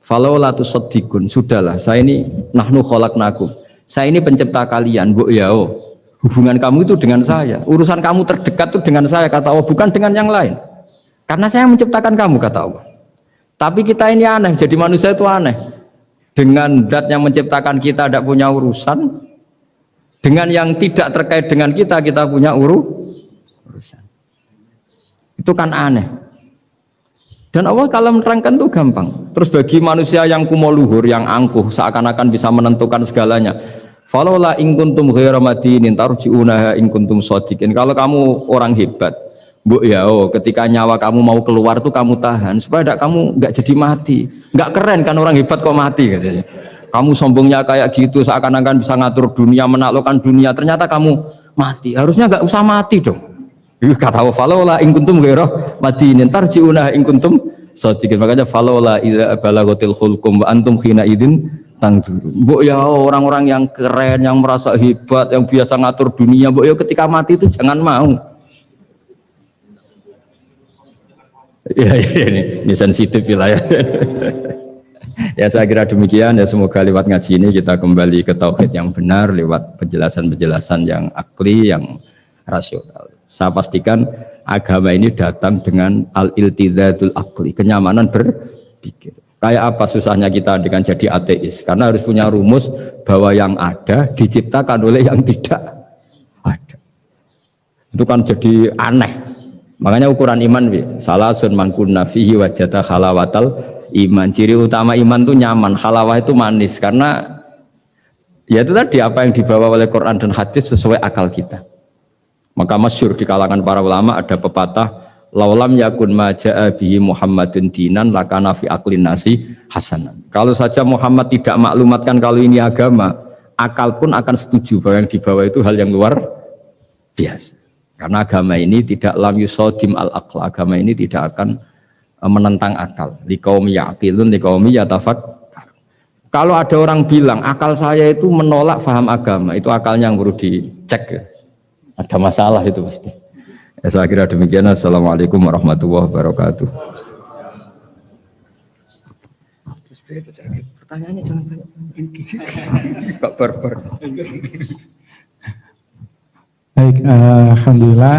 Falau la tusaddiqun, sudahlah, saya ini nahnu khalaqnakum. Saya ini pencipta kalian, Bu yao. Hubungan kamu itu dengan saya, urusan kamu terdekat itu dengan saya, kata Allah, bukan dengan yang lain. Karena saya yang menciptakan kamu, kata Allah. Tapi kita ini aneh, jadi manusia itu aneh. Dengan zat yang menciptakan kita tidak punya urusan, dengan yang tidak terkait dengan kita punya urusan. Itu kan aneh. Dan Allah kalau menerangkan itu gampang. Terus bagi manusia yang kumo luhur, yang angkuh, seakan-akan bisa menentukan segalanya. Falaula in kuntum ghairu madinin tarji'unaha in kuntum shadiqin. Kalau kamu orang hebat, Bu ya, ketika nyawa kamu mau keluar tuh kamu tahan supaya kamu nggak jadi mati. Nggak keren kan orang hebat kok mati katanya. Kamu sombongnya kayak gitu, seakan-akan bisa ngatur dunia, menaklukkan dunia, ternyata kamu mati. Harusnya nggak usah mati dong. Kata Allah, falaula in kuntum ghairu madinin tarji'unaha in kuntum shadiqin. Makanya falaula idza balaghatil khulqum wa antum khina idzin tanzurun. Mbok ya orang-orang yang keren, yang merasa hebat, yang biasa ngatur dunia, mbok ya ketika mati itu jangan mau. Ya, ini sensitif wilayah. Ya saya kira demikian ya, semoga lewat ngaji ini kita kembali ke tauhid yang benar lewat penjelasan-penjelasan yang akli, yang rasional. Saya pastikan agama ini datang dengan al-iltizatul akli, kenyamanan berpikir. Kayak apa susahnya kita dengan jadi ateis? Karena harus punya rumus bahwa yang ada diciptakan oleh yang tidak ada. Itu kan jadi aneh. Makanya ukuran iman, salasun mangkunna fihi wajata halawatal iman. Ciri utama iman itu nyaman, halawah itu manis. Karena ya itu tadi apa yang dibawa oleh Quran dan hadis sesuai akal kita. Maka masyhur di kalangan para ulama ada pepatah, laulam yakun maja'a bihi Muhammadun dinan lakana fi aqlin nasi hasanan. Kalau saja Muhammad tidak maklumatkan kalau ini agama, akal pun akan setuju bahwa yang dibawa itu hal yang luar biasa. Karena agama ini tidak lam yusodim al-aql, agama ini tidak akan menentang akal. Liqaumi ya'qilun liqaumi yatafak. Kalau ada orang bilang akal saya itu menolak faham agama, itu akalnya yang perlu dicek. Ada masalah itu pasti. Ya, saya kira demikian. Assalamualaikum warahmatullahi wabarakatuh. Pertanyaannya jangan banyak. Kok berber. Baik, alhamdulillah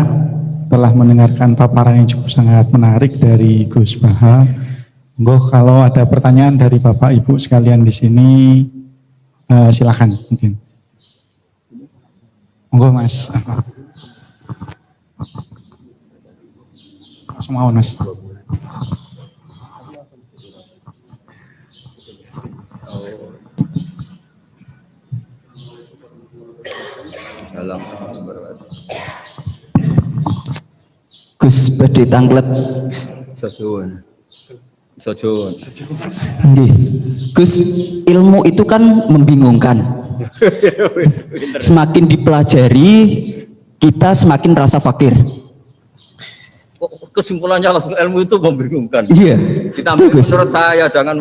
telah mendengarkan paparan yang cukup sangat menarik dari Gus Baha. Monggo kalau ada pertanyaan dari Bapak Ibu sekalian di sini, silakan mungkin. Monggo Mas. Langsung mau Mas. Gus badhe tanglet. Sojuan. Nggih. Gus, ilmu itu kan membingungkan. Semakin dipelajari, kita semakin rasa fakir. Kesimpulannya langsung ilmu itu membingungkan. Iya. Kita ambil menurut saya, jangan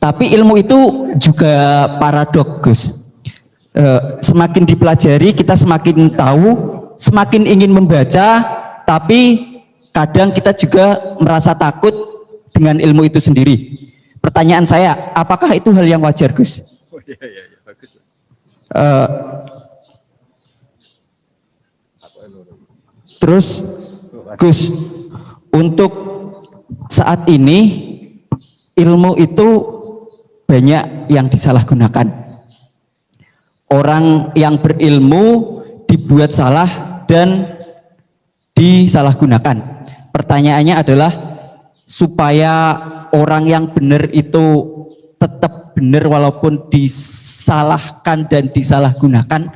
Tapi ilmu itu juga paradok, Gus. Semakin dipelajari, kita semakin tahu, semakin ingin membaca, tapi kadang kita juga merasa takut dengan ilmu itu sendiri. Pertanyaan saya, apakah itu hal yang wajar, Gus? Oh, iya, bagus. Terus, Gus, untuk saat ini ilmu itu banyak yang disalahgunakan. Orang yang berilmu dibuat salah dan disalahgunakan. Pertanyaannya adalah supaya orang yang benar itu tetap benar walaupun disalahkan dan disalahgunakan,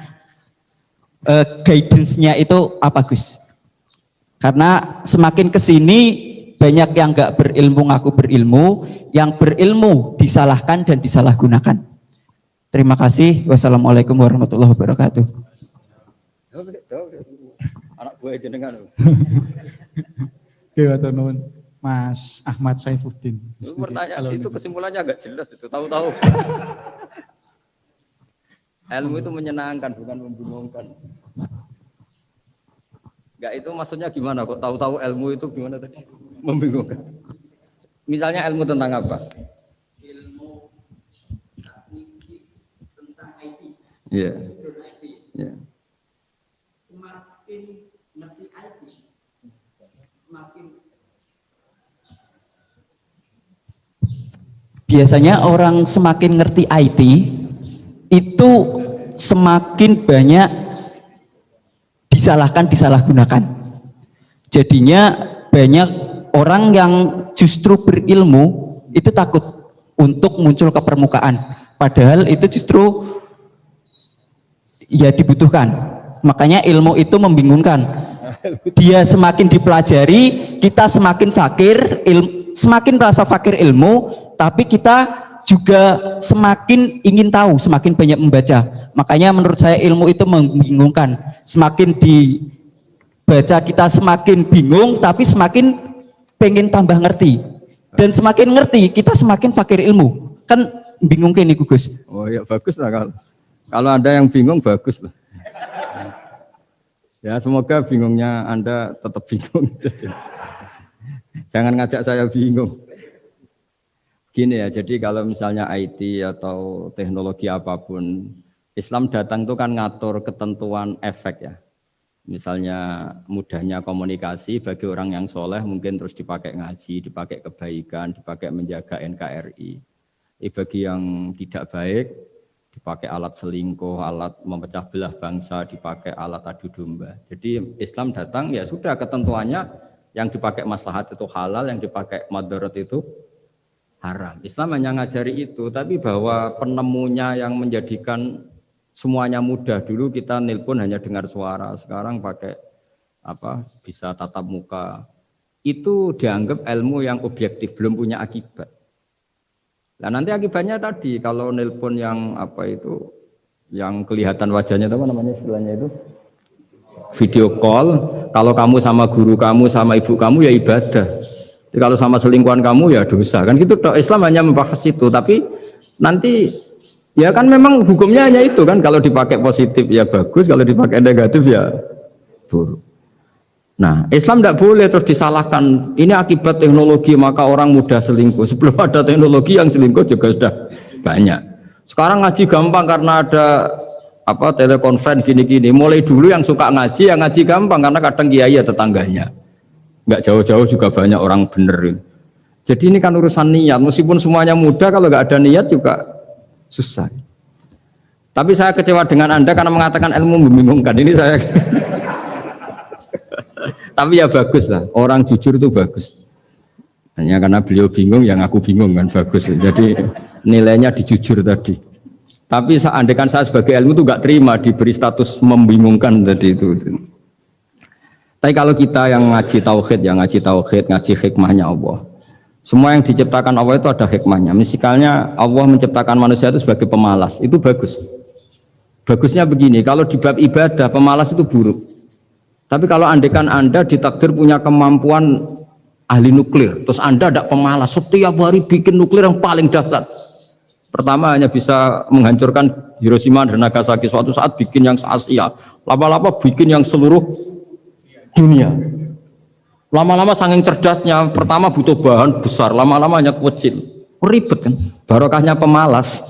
guidance-nya itu apa, Gus? Karena semakin kesini banyak yang nggak berilmu ngaku berilmu, yang berilmu disalahkan dan disalahgunakan. Terima kasih. Wassalamualaikum warahmatullahi wabarakatuh. Anak buah jenengan. Dewa Nuwun, Mas Ahmad Saifuddin. Pertanyaan itu kesimpulannya agak jelas itu, tahu-tahu. Ilmu itu menyenangkan bukan membingungkan. Enggak, itu maksudnya gimana kok tahu-tahu ilmu itu gimana tadi? Membingungkan. Misalnya ilmu tentang apa? Ilmu tentang IT. Iya. Iya. Semakin ngerti IT, semakin biasanya orang semakin ngerti IT itu semakin banyak disalahgunakan. Jadinya banyak orang yang justru berilmu itu takut untuk muncul ke permukaan, padahal itu justru ya dibutuhkan. Makanya ilmu itu membingungkan. Dia semakin dipelajari, kita semakin fakir, semakin merasa fakir ilmu, tapi kita juga semakin ingin tahu, semakin banyak membaca. Makanya menurut saya ilmu itu membingungkan. Semakin dibaca kita semakin bingung, tapi semakin pengen tambah ngerti. Dan semakin ngerti, kita semakin fakir ilmu. Kan bingung kayak nih, Gus. Oh ya bagus lah kalau ada yang bingung bagus lah. Ya semoga bingungnya Anda tetap bingung. Jangan ngajak saya bingung. Gini ya, jadi kalau misalnya IT atau teknologi apapun, Islam datang itu kan ngatur ketentuan efek ya. Misalnya mudahnya komunikasi bagi orang yang soleh mungkin terus dipakai ngaji, dipakai kebaikan, dipakai menjaga NKRI. Bagi yang tidak baik, dipakai alat selingkuh, alat memecah belah bangsa, dipakai alat adu domba. Jadi Islam datang ya sudah ketentuannya, yang dipakai maslahat itu halal, yang dipakai madarat itu haram. Islam hanya ngajari itu, tapi bahwa penemunya yang menjadikan semuanya mudah. Dulu kita nelpon hanya dengar suara, sekarang pakai apa bisa tatap muka. Itu dianggap ilmu yang objektif, belum punya akibat. Nah nanti akibatnya tadi kalau nelpon yang apa itu, yang kelihatan wajahnya apa namanya istilahnya itu, video call. Kalau kamu sama guru kamu sama ibu kamu ya ibadah. Jadi kalau sama selingkuhan kamu ya dosa. Kan gitu. Islam hanya membahas itu. Tapi nanti ya kan memang hukumnya hanya itu kan. Kalau dipakai positif ya bagus, kalau dipakai negatif ya buruk. Nah, Islam tidak boleh terus disalahkan. Ini akibat teknologi maka orang mudah selingkuh. Sebelum ada teknologi yang selingkuh juga sudah banyak. Sekarang ngaji gampang karena ada apa telekonferensi gini-gini. Mulai dulu yang suka ngaji, yang ngaji gampang karena kadang kiai ya tetangganya. Nggak jauh-jauh juga banyak orang bener. Jadi ini kan urusan niat. Meskipun semuanya mudah, kalau nggak ada niat juga susah. Tapi saya kecewa dengan Anda karena mengatakan ilmu membingungkan. Ini saya. Tapi ya bagus lah. Orang jujur itu bagus. Hanya karena beliau bingung, yang aku bingung kan bagus. Jadi nilainya dijujur tadi. Tapi andaikan saya sebagai ilmu itu nggak terima diberi status membingungkan tadi itu. Tapi kalau kita yang ngaji tauhid, ngaji hikmahnya Allah. Semua yang diciptakan Allah itu ada hikmahnya. Misalnya Allah menciptakan manusia itu sebagai pemalas, itu bagus. Bagusnya begini, kalau di bab ibadah pemalas itu buruk. Tapi kalau andaikan Anda ditakdir punya kemampuan ahli nuklir, terus Anda tidak pemalas, setiap hari bikin nuklir yang paling dahsyat. Pertama hanya bisa menghancurkan Hiroshima dan Nagasaki, suatu saat bikin yang se-Asia, lama-lama bikin yang seluruh dunia. Lama-lama saking cerdasnya, pertama butuh bahan besar, lama-lama hanya kecil, ribet kan. Barokahnya pemalas,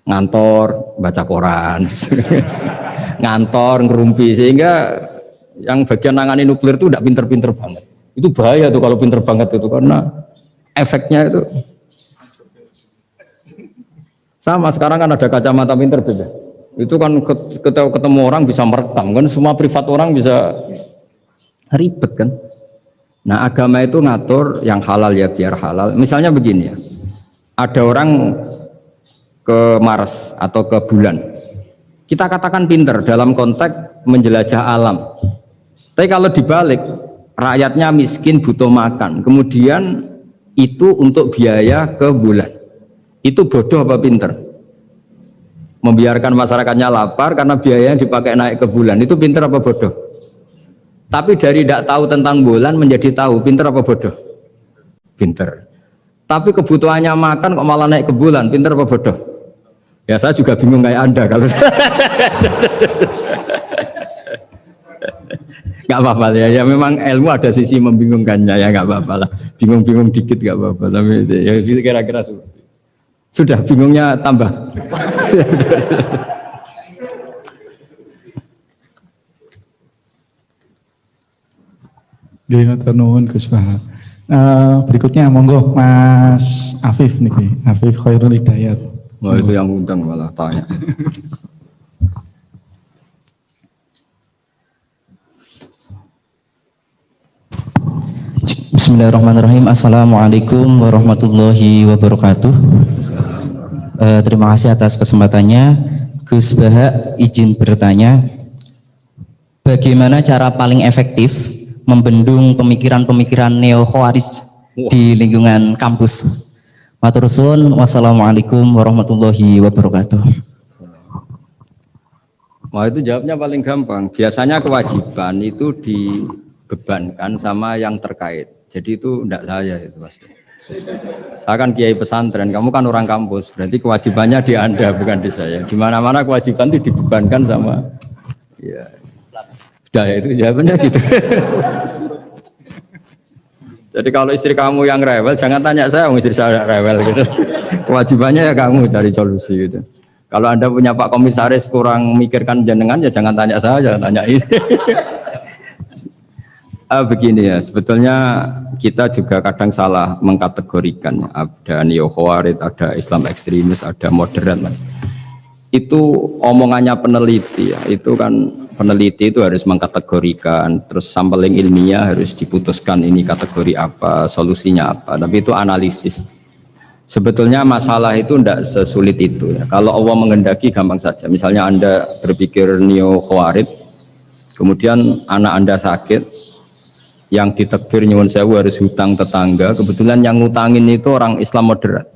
ngantor, baca koran, ngantor, ngerumpi, sehingga yang bagian nangani nuklir itu tidak pinter-pinter banget. Itu bahaya tuh kalau pinter banget itu, karena efeknya itu sama. Sekarang kan ada kacamata pinter beda. Itu kan ketemu orang bisa merekam kan, semua privat orang bisa, ribet kan. Nah agama itu ngatur yang halal ya biar halal. Misalnya begini ya, ada orang ke Mars atau ke bulan, kita katakan pinter dalam konteks menjelajah alam. Tapi kalau dibalik, rakyatnya miskin butuh makan, kemudian itu untuk biaya ke bulan, itu bodoh apa pinter? Membiarkan masyarakatnya lapar karena biayanya dipakai naik ke bulan, itu pinter apa bodoh? Tapi dari tidak tahu tentang bulan menjadi tahu, pinter apa bodoh? Pinter. Tapi kebutuhannya makan kok malah naik ke bulan, pinter apa bodoh? Ya saya juga bingung kayak Anda kalau nggak apa-apa ya memang ilmu ada sisi membingungkannya ya, nggak apa-apa lah, bingung-bingung dikit nggak apa-apa, tapi ya kira-kira sudah bingungnya tambah. Berikutnya monggo Mas Afif nih, Afif Khairul Hidayat. Oh, itu yang undang malah tanya. Bismillahirrahmanirrahim. Assalamualaikum warahmatullahi wabarakatuh. Terima kasih atas kesempatannya. Gus Baha izin bertanya, bagaimana cara paling efektif membendung pemikiran-pemikiran neo-khawarij di lingkungan kampus? Matur suwun. Wassalamualaikum warahmatullahi wabarakatuh. Wah, itu jawabnya paling gampang. Biasanya kewajiban itu dibebankan sama yang terkait. Jadi itu enggak saya itu pasti. Saya kan kiai pesantren, kamu kan orang kampus, berarti kewajibannya di Anda bukan di saya. Di mana-mana kewajiban itu dibebankan sama, ya, sudah ya, itu jawabannya gitu. Jadi kalau istri kamu yang rewel, jangan tanya saya, istri saya rewel gitu. Kewajibannya ya kamu cari solusi gitu. Kalau Anda punya Pak Komisaris kurang memikirkan jenengan, ya jangan tanya saya, jangan tanya ini. Begini ya, sebetulnya kita juga kadang salah mengkategorikan. Ada neo-khawarij, ada Islam ekstremis, ada moderat. Itu omongannya peneliti ya, itu kan peneliti itu harus mengkategorikan, terus sampling ilmiah harus diputuskan ini kategori apa, solusinya apa, tapi itu analisis. Sebetulnya masalah itu tidak sesulit itu ya. Kalau Allah menghendaki gampang saja. Misalnya Anda berpikir neo-khawarij, kemudian anak Anda sakit, yang ditakdir nyuwun sewu harus hutang tetangga, kebetulan yang ngutangin itu orang Islam moderat.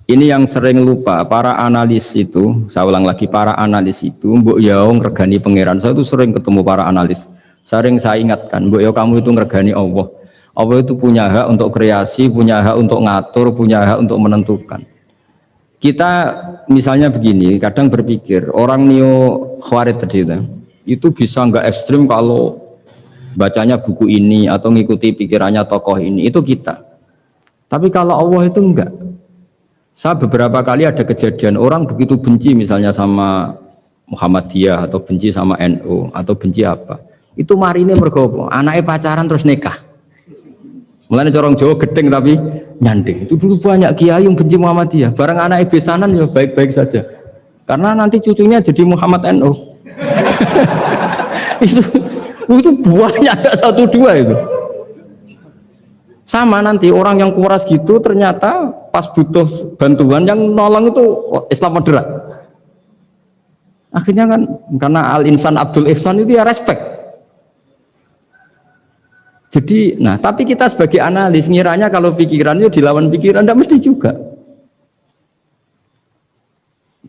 Ini yang sering lupa para analis itu, saya ulang lagi, para analis itu mbok ya ngregani pangeran. Saya itu sering ketemu para analis, sering saya ingatkan, mbok ya kamu itu ngregani Allah. Allah itu punya hak untuk kreasi, punya hak untuk ngatur, punya hak untuk menentukan. Kita misalnya begini, kadang berpikir orang neo khawarij tadi itu bisa nggak ekstrim kalau bacanya buku ini atau ngikuti pikirannya tokoh ini, itu kita. Tapi kalau Allah itu enggak. Saya beberapa kali ada kejadian orang begitu benci misalnya sama Muhammadiyah atau benci sama NU atau benci apa. Itu marine mergo anaknya pacaran terus nikah. Mulane corong Jawa gedeng tapi nyanding. Itu dulu banyak kiai yang benci Muhammadiyah. Barang anaknya besanan ya baik-baik saja. Karena nanti cucunya jadi Muhammad NU. itu banyak, gak satu dua itu. Sama nanti orang yang kuras gitu ternyata pas butuh bantuan yang nolong itu Islam moderat. Akhirnya kan karena Al-Insan Abdul Ihsan itu ya respect. Jadi, nah tapi kita sebagai analis ngiranya kalau pikiran itu dilawan pikiran, tidak mesti juga.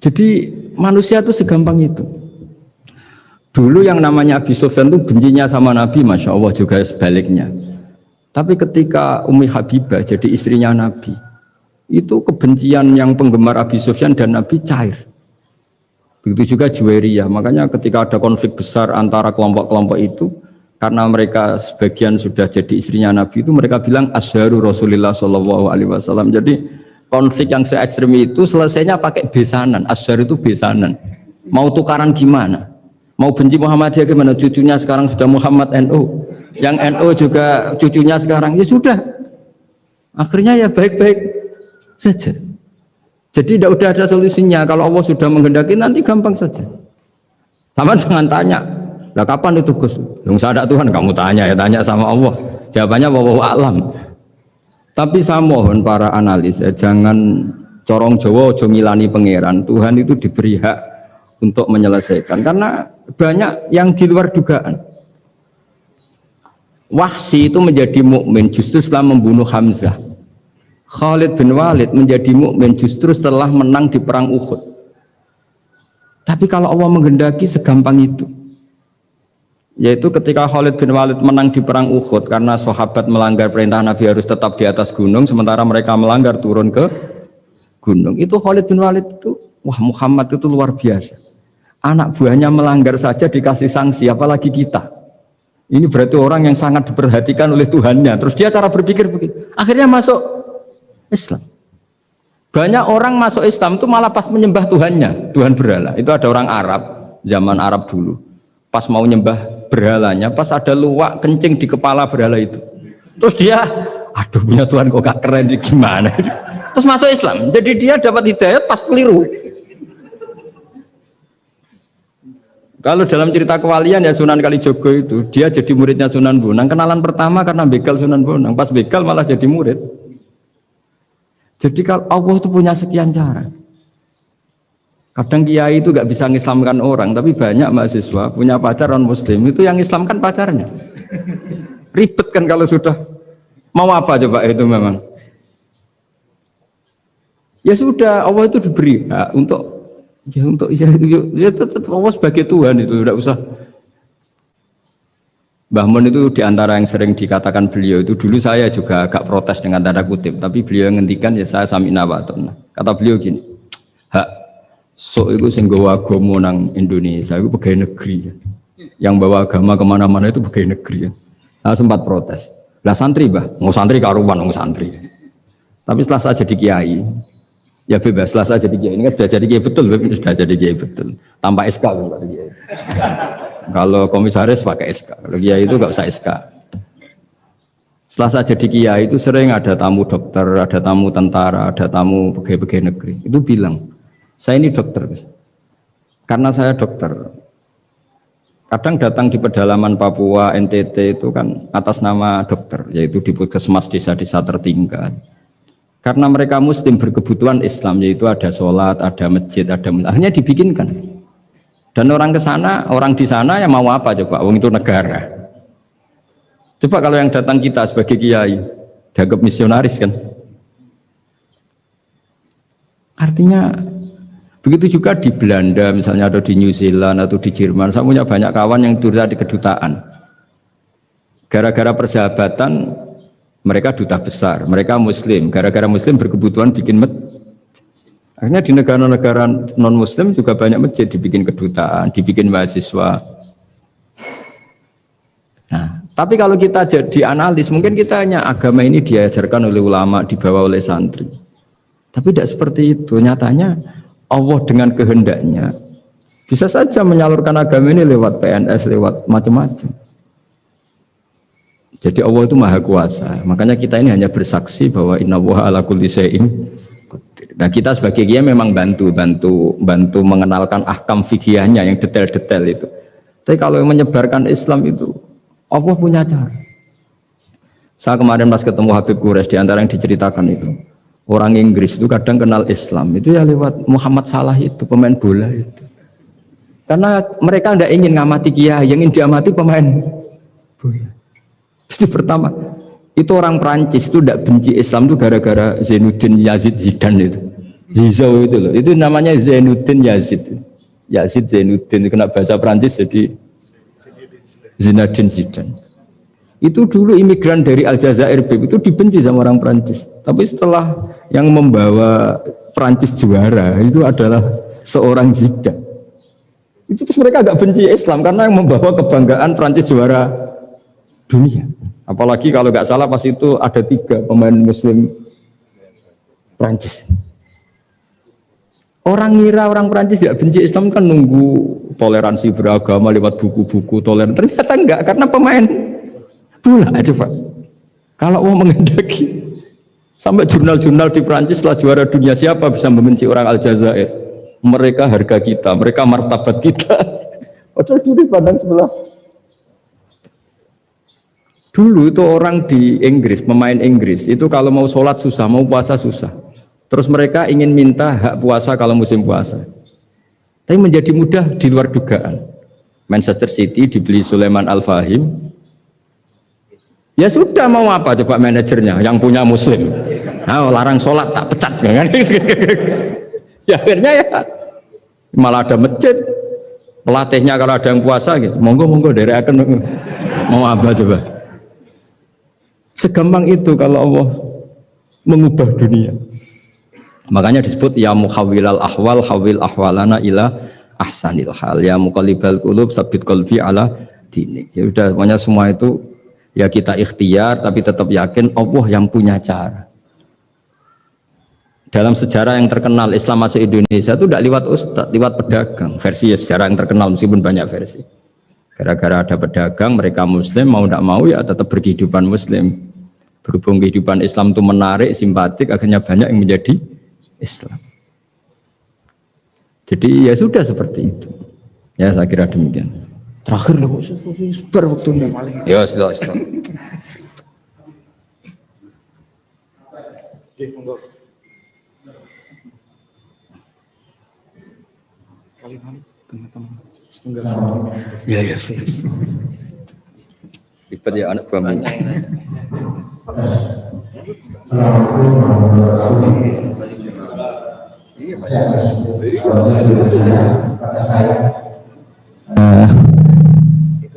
Jadi manusia itu segampang itu. Dulu yang namanya Abi Sufyan itu bencinya sama Nabi, Masya Allah juga sebaliknya. Tapi ketika Ummi Habibah jadi istrinya Nabi, itu kebencian yang penggemar Abi Sufyan dan Nabi cair. Begitu juga Juwairiyah. Makanya ketika ada konflik besar antara kelompok-kelompok itu, karena mereka sebagian sudah jadi istrinya Nabi itu, mereka bilang asharu Rasulullah SAW. Jadi konflik yang se-ekstrem itu selesainya pakai besanan. Ashar itu besanan. Mau tukaran gimana? Mau benci Muhammadiyah gimana? Cucunya sekarang sudah Muhammad NU. Yang NU juga cucunya sekarang, ya sudah. Akhirnya ya baik-baik saja. Jadi tidak udah ada solusinya. Kalau Allah sudah menghendaki nanti gampang saja. Sama jangan tanya, lah kapan itu Gus? Yang sadar Tuhan kamu tanya ya, tanya sama Allah. Jawabannya wallahu a'lam. Tapi saya mohon para analis ya, jangan corong Jawa aja ngilani pangeran. Tuhan itu diberi hak untuk menyelesaikan karena banyak yang di luar dugaan. Wahsy itu menjadi mukmin justru setelah membunuh Hamzah. Khalid bin Walid menjadi mukmin justru setelah menang di perang Uhud. Tapi kalau Allah menghendaki segampang itu. Yaitu ketika Khalid bin Walid menang di perang Uhud karena sahabat melanggar perintah Nabi harus tetap di atas gunung sementara mereka melanggar turun ke gunung. Itu Khalid bin Walid itu, wah Muhammad itu luar biasa. Anak buahnya melanggar saja dikasih sanksi, apalagi kita. Ini berarti orang yang sangat diperhatikan oleh Tuhannya. Terus dia cara berpikir begitu. Akhirnya masuk Islam. Banyak orang masuk Islam itu malah pas menyembah Tuhannya, Tuhan berhala. Itu ada orang Arab, zaman Arab dulu. Pas mau nyembah berhalanya, pas ada luwak kencing di kepala berhala itu. Terus dia, aduh punya Tuhan kok gak keren, gimana? Terus masuk Islam. Jadi dia dapat hidayat pas keliru. Kalau dalam cerita kewalian ya Sunan Kalijogo itu, dia jadi muridnya Sunan Bonang. Kenalan pertama karena begal Sunan Bonang. Pas begal malah jadi murid. Jadi kalau Allah itu punya sekian cara. Kadang kiai itu gak bisa mengislamkan orang, tapi banyak mahasiswa punya pacar non muslim itu yang islamkan pacarnya. Ribet kan kalau sudah mau apa coba itu memang. Ya sudah, Allah itu diberi hak ya tetap Allah sebagai Tuhan itu tidak usah. Mbah Mun itu diantara yang sering dikatakan beliau itu, dulu saya juga agak protes dengan tanda kutip, tapi beliau ngendikan ya saya sami'na wa ata'na. Kata beliau gini, hak sok itu sing gawa agama nang Indonesia itu pegawai negeri ya. Yang bawa agama kemana-mana itu pegawai negeri ya. Saya sempat protes. Lah santri bah, mau santri karuan mau santri. Tapi setelah saya jadi kiai, ya bebas. Setelah saya jadi kiai, ini kan sudah jadi kiai betul, sudah jadi kiai betul. Tanpa SK kan kiai. Kalau komisaris pakai SK, kalau kiai itu nggak usah SK. Setelah saya jadi kiai itu sering ada tamu dokter, ada tamu tentara, ada tamu pegawai-pegawai negeri. Itu bilang, saya ini dokter, karena saya dokter. Kadang datang di pedalaman Papua, NTT itu kan atas nama dokter, yaitu di puskesmas desa-desa tertinggal. Karena mereka muslim berkebutuhan Islam, yaitu ada sholat, ada masjid, akhirnya dibikinkan. Dan orang ke sana, orang di sana yang mau apa coba? Wong itu negara. Coba kalau yang datang kita sebagai kiai, dianggap misionaris kan? Artinya begitu juga di Belanda misalnya, atau di New Zealand atau di Jerman. Saya punya banyak kawan yang duta di kedutaan. Gara-gara persahabatan mereka duta besar, mereka muslim. Gara-gara muslim berkebutuhan bikin masjid. Akhirnya di negara-negara non-muslim juga banyak masjid, dibikin kedutaan, dibikin mahasiswa. Nah, tapi kalau kita jadi analis, mungkin kita hanya agama ini diajarkan oleh ulama, dibawa oleh santri. Tapi tidak seperti itu. Nyatanya Allah dengan kehendaknya bisa saja menyalurkan agama ini lewat PNS, lewat macam-macam. Jadi Allah itu maha kuasa. Makanya kita ini hanya bersaksi bahwa innallaha ala kulli syai'in qadir. Nah kita sebagai kiai memang bantu mengenalkan ahkam fikihnya yang detail-detail itu. Tapi kalau yang menyebarkan Islam itu Allah punya cara. Saya kemarin pas ketemu Habib Quraisy, di antara yang diceritakan itu, orang Inggris itu kadang kenal Islam itu ya lewat Muhammad Salah itu, pemain bola itu. Karena mereka tidak ingin ngamati kiai, yang ingin diamati pemain bola. Jadi pertama, itu orang Prancis itu tidak benci Islam itu gara-gara Zainuddin Yazid Zidane itu. Zizou itu loh, itu namanya Zainuddin Yazid. Yazid Zainuddin, kena bahasa Prancis jadi Zinedine Zidane. Itu dulu imigran dari Aljazair itu dibenci sama orang Prancis. Tapi setelah yang membawa Prancis juara itu adalah seorang Zidane. Itu terus mereka agak benci Islam karena yang membawa kebanggaan Prancis juara dunia. Apalagi kalau nggak salah pas itu ada 3 pemain Muslim Prancis. Orang ngira orang Prancis tidak benci Islam kan nunggu toleransi beragama lewat buku-buku toleran. Ternyata enggak, karena pemain bola aja Pak. Kalau mau mengendaki sampai jurnal-jurnal di Prancis setelah juara dunia siapa bisa membenci orang Aljazair? Mereka harga kita, mereka martabat kita. Padahal dulu pandang sebelah. Dulu itu orang di Inggris, pemain Inggris itu kalau mau sholat susah, mau puasa susah. Terus mereka ingin minta hak puasa kalau musim puasa. Tapi menjadi mudah di luar dugaan. Manchester City dibeli Sulaiman Al-Fahim. Ya sudah, mau apa coba manajernya yang punya muslim. Nah, larang sholat tak pecat kan? Ya akhirnya ya malah ada masjid. Pelatihnya kalau ada yang puasa gitu, monggo dari akan mau apa coba. Segampang itu kalau Allah mengubah dunia. Makanya disebut ya muhawwilal ahwal hawil ahwalana ila ahsanil hal, ya muqallibal qulub sabit qalbi ala dinik. Ya udah, pokoknya semua itu ya kita ikhtiar tapi tetap yakin Allah yang punya cara. Dalam sejarah yang terkenal Islam masuk Indonesia itu tidak lewat ustadz, lewat pedagang. Versi ya sejarah yang terkenal meskipun banyak versi. Gara-gara ada pedagang, mereka muslim, mau tidak mau ya tetap berkehidupan muslim. Berhubung kehidupan Islam itu menarik, simpatik, akhirnya banyak yang menjadi Islam. Jadi ya sudah seperti itu. Ya saya kira demikian. Terakhir loh, super waktunya. Ya sudah. Ya. Ribet ya anak buah minyak.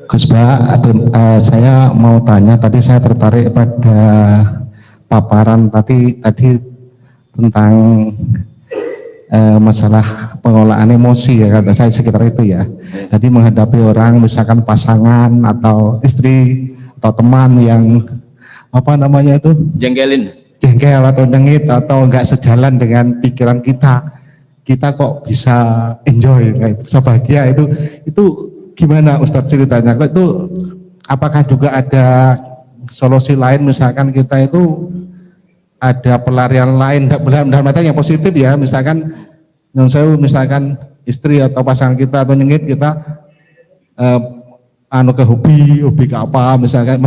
Gus Bah, saya mau tanya, tadi saya tertarik pada paparan tadi tentang masalah pengolahan emosi ya, kata saya sekitar itu ya. Jadi menghadapi orang misalkan pasangan atau istri atau teman yang apa namanya itu jengkel atau nyengit atau enggak sejalan dengan pikiran kita kok bisa enjoy kayak bisa bahagia, itu gimana Ustadz ceritanya? Itu apakah juga ada solusi lain, misalkan kita itu ada pelarian lain dalam arti yang positif ya, misalkan yang saya misalkan istri atau pasangan kita atau nyengit kita ke hobi ke apa, misalkan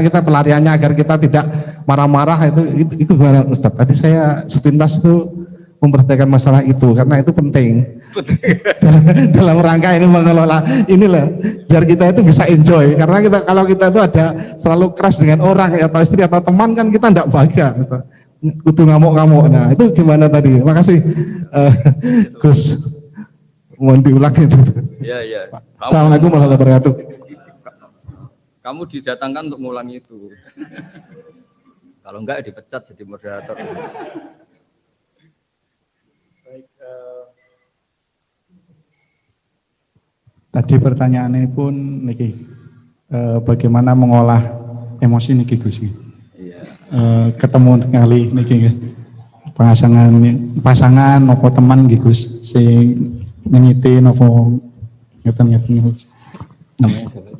kita pelariannya agar kita tidak marah-marah, itu gimana Ustadz? Tadi saya sepintas itu memperhatikan masalah itu karena itu penting dalam rangka ini mengelola inilah biar kita itu bisa enjoy, karena kalau kita itu ada selalu keras dengan orang atau istri atau teman kan kita tidak bahagia, kudu ngamuk-ngamuk. Nah itu gimana tadi? Makasih Gus, mohon diulang itu. Ya. Assalamualaikum warahmatullahi wabarakatuh. Kamu didatangkan untuk ngulangi itu. Kalau enggak dipecat jadi moderator. Tadi pertanyaannya pun niki bagaimana mengolah emosi niki Gus? Iya. Ketemu kali niki. pasangan nopo teman nggih Gus sing nyengiti nopo ngeten-ngeten Gus. Namanya siapa?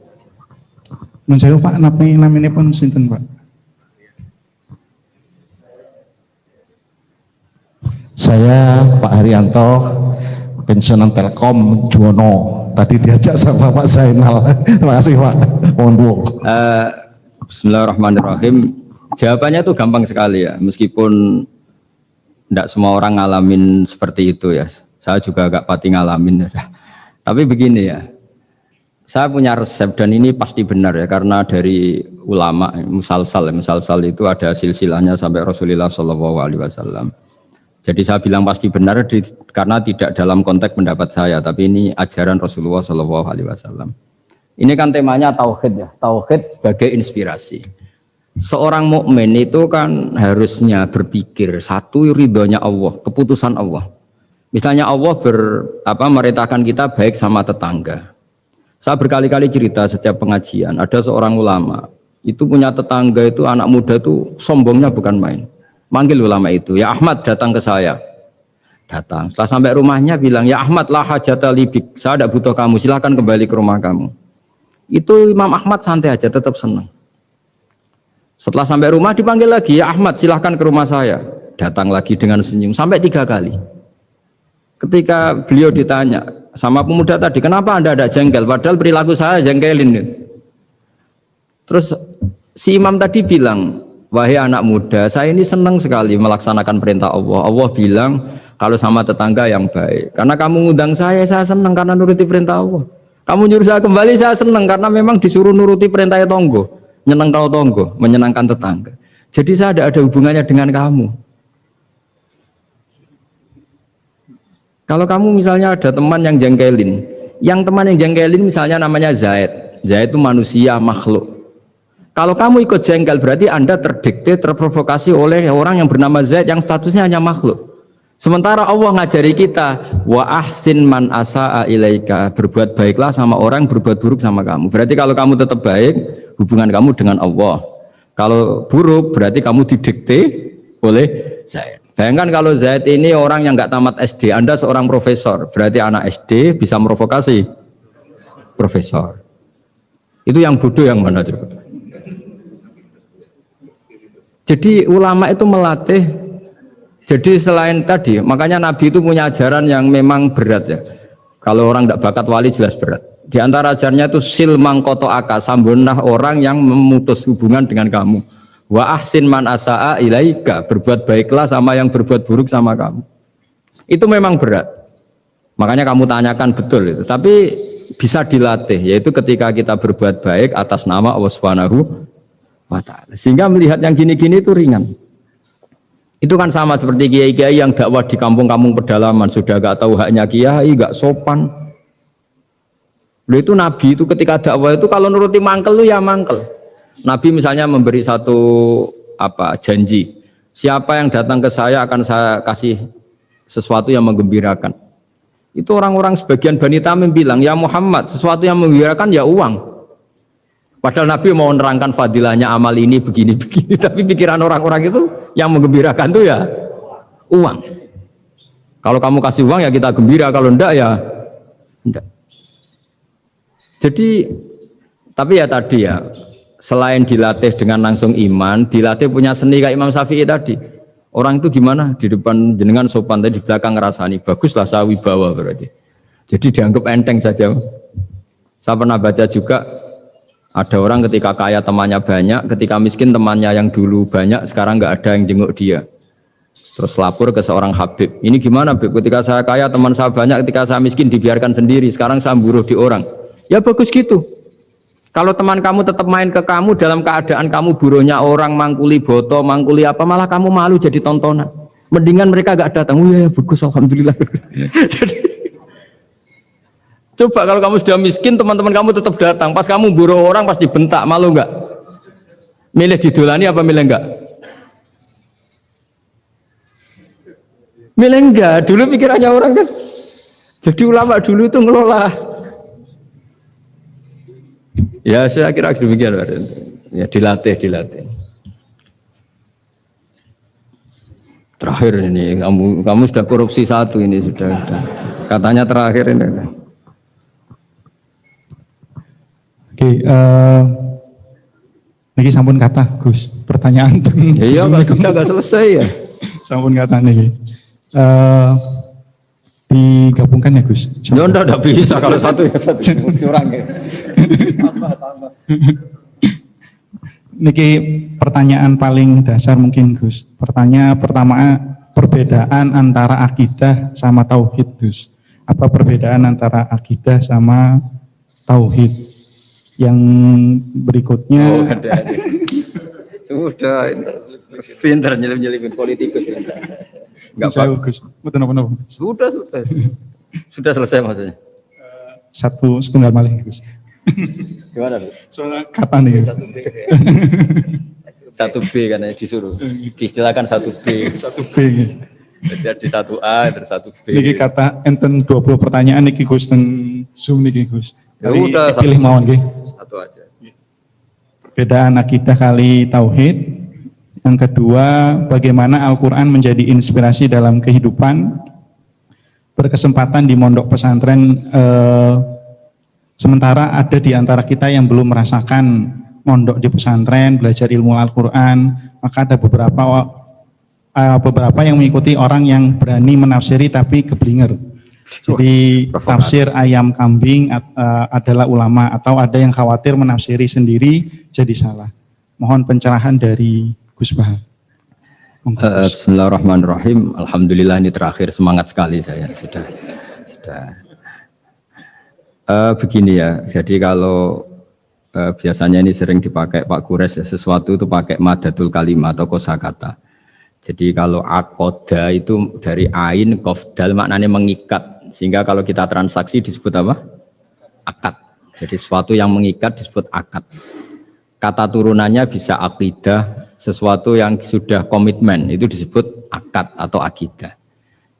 Nun sewu Pak, naminipun sinten Pak? Saya Pak Haryanto, pensiunan Telkom Juwono. Tadi diajak sama Pak Zainal. Terima kasih Pak. Mohon. Bismillahirrahmanirrahim. Jawabannya itu gampang sekali ya, meskipun tidak semua orang ngalamin seperti itu ya. Saya juga agak pati ngalamin ya. Tapi begini ya, saya punya resep dan ini pasti benar ya, karena dari ulama musalsal itu ada silsilahnya sampai Rasulullah SAW. Jadi saya bilang pasti benar karena tidak dalam konteks pendapat saya, tapi ini ajaran Rasulullah SAW. Ini kan temanya tauhid ya, tauhid sebagai inspirasi. Seorang mukmin itu kan harusnya berpikir satu, ridhonya Allah, keputusan Allah. Misalnya Allah merintahkan kita baik sama tetangga. Saya berkali-kali cerita setiap pengajian, ada seorang ulama itu punya tetangga itu anak muda itu sombongnya bukan main. Manggil ulama itu, ya Ahmad datang ke saya. Datang, setelah sampai rumahnya bilang, ya Ahmad la hajata libik, saya tidak butuh kamu, silahkan kembali ke rumah kamu. Itu Imam Ahmad santai aja, tetap senang. Setelah sampai rumah dipanggil lagi, ya Ahmad silahkan ke rumah saya. Datang lagi dengan senyum, sampai 3 kali. Ketika beliau ditanya sama pemuda tadi, kenapa Anda ada jengkel? Padahal perilaku saya jengkelin. Terus si imam tadi bilang, wahai anak muda, saya ini senang sekali melaksanakan perintah Allah. Allah bilang, kalau sama tetangga yang baik. Karena kamu ngundang saya senang karena nuruti perintah Allah. Kamu nyuruh saya kembali, saya senang karena memang disuruh nuruti perintah tonggo. Nyenengkan tonggo, menyenangkan tetangga. Jadi saya tidak ada hubungannya dengan kamu. Kalau kamu misalnya ada teman yang jengkelin, teman yang jengkelin misalnya namanya Zaid. Zaid itu manusia, makhluk. Kalau kamu ikut jengkel berarti Anda terdikte, terprovokasi oleh orang yang bernama Zaid yang statusnya hanya makhluk. Sementara Allah ngajari kita, wa ahsin man asa'a ilaika, berbuat baiklah sama orang yang berbuat buruk sama kamu. Berarti kalau kamu tetap baik, hubungan kamu dengan Allah. Kalau buruk berarti kamu didikte oleh Zaid. Bayangkan kalau Zaid ini orang yang nggak tamat SD, Anda seorang profesor, berarti anak SD bisa merovokasi profesor. Itu yang bodoh yang mana coba? Jadi ulama itu melatih. Jadi selain tadi, makanya Nabi itu punya ajaran yang memang berat ya. Kalau orang tidak bakat wali jelas berat. Di antara ajarannya itu silmang koto aka, sambunlah orang yang memutus hubungan dengan kamu. Wa ahsin man asa'a ilaika, berbuat baiklah sama yang berbuat buruk sama kamu. Itu memang berat. Makanya kamu tanyakan betul itu. Tapi bisa dilatih, yaitu ketika kita berbuat baik atas nama Allah Subhanahu wa ta'ala. Sehingga melihat yang gini-gini itu ringan. Itu kan sama seperti kiai-kiai yang dakwah di kampung-kampung pedalaman, sudah gak tahu haknya kiai, gak sopan. Lalu itu Nabi itu ketika dakwah itu kalau nuruti mangkel lu ya mangkel. Nabi misalnya memberi satu janji, siapa yang datang ke saya akan saya kasih sesuatu yang menggembirakan. Itu orang-orang sebagian Bani Tamim bilang, ya Muhammad, sesuatu yang menggembirakan ya uang. Padahal Nabi mau menerangkan fadilahnya amal ini begini-begini, tapi pikiran orang-orang itu yang menggembirakan itu ya uang. Kalau kamu kasih uang ya kita gembira, kalau enggak ya enggak. Jadi, tapi ya tadi ya, selain dilatih dengan langsung iman, dilatih punya seni kayak Imam Syafi'i tadi. Orang itu gimana? Di depan jenengan sopan, tapi di belakang ngerasani, baguslah saya wibawa berarti. Jadi dianggap enteng saja. Saya pernah baca juga, ada orang ketika kaya temannya banyak, ketika miskin temannya yang dulu banyak, sekarang nggak ada yang jenguk dia. Terus lapor ke seorang Habib, ini gimana Habib? Ketika saya kaya teman saya banyak, ketika saya miskin dibiarkan sendiri, sekarang saya buruh di orang. Ya bagus gitu. Kalau teman kamu tetap main ke kamu dalam keadaan kamu buruhnya orang, mangkuli boto, mangkuli apa, malah kamu malu jadi tontonan. Mendingan mereka gak datang. Oh ya bagus, alhamdulillah. Jadi coba kalau kamu sudah miskin, teman-teman kamu tetap datang. Pas kamu buruh orang pasti bentak, malu nggak? Milih didolani apa milih enggak? Milih enggak. Dulu pikirannya orang kan. Jadi ulama dulu itu ngelola. Ya saya kira demikian. Ya dilatih. Terakhir. terakhir ini. Kamu sudah korupsi satu ini sudah. Katanya terakhir ini. Oke, niki sampun kata Gus, pertanyaan. Iya, nggak selesai ya. Sampun kata niki. Digabungkan ya Gus. Ya enggak bisa kalau satu ya satu. Curang ya. Niki pertanyaan paling dasar mungkin Gus. Pertanyaan pertama, perbedaan antara akidah sama tauhid Gus. Apa perbedaan antara akidah sama tauhid? Yang berikutnya. Oh, ada. Sudah ini. Pintar nyelip-nyelipin politikus. Enggak apa. Gus. Betul apa? Sudah selesai maksudnya. Satu setengah malih Gus. Gimana Bu? Soalnya kata nih. Satu B kan ya disuruh. Diistilahkan satu B. Satu B. Jadi satu A terus satu B. Niki kata enten 20 pertanyaan niki Gus teng Zoom niki Gus. Ya udah pilih mawon nggih. Satu aja. Perbedaan akidah kali tauhid. Yang kedua, bagaimana Al-Qur'an menjadi inspirasi dalam kehidupan. Berkesempatan di mondok pesantren sementara ada di antara kita yang belum merasakan mondok di pesantren, belajar ilmu Al-Qur'an, maka ada beberapa yang mengikuti orang yang berani menafsiri tapi keblinger. Jadi tafsir ayam kambing adalah ulama, atau ada yang khawatir menafsiri sendiri jadi salah. Mohon pencerahan dari Gus Bahar. Bismillahirrahmanirrahim. Alhamdulillah ini terakhir, semangat sekali saya sudah. Begini ya. Jadi kalau biasanya ini sering dipakai Pak Kures ya, sesuatu itu pakai madatul kalimah atau kosakata. Jadi kalau akoda itu dari ain qafdal maknanya mengikat, sehingga kalau kita transaksi disebut apa? Akad. Jadi sesuatu yang mengikat disebut akad. Kata turunannya bisa akidah, sesuatu yang sudah komitmen itu disebut akad atau akidah.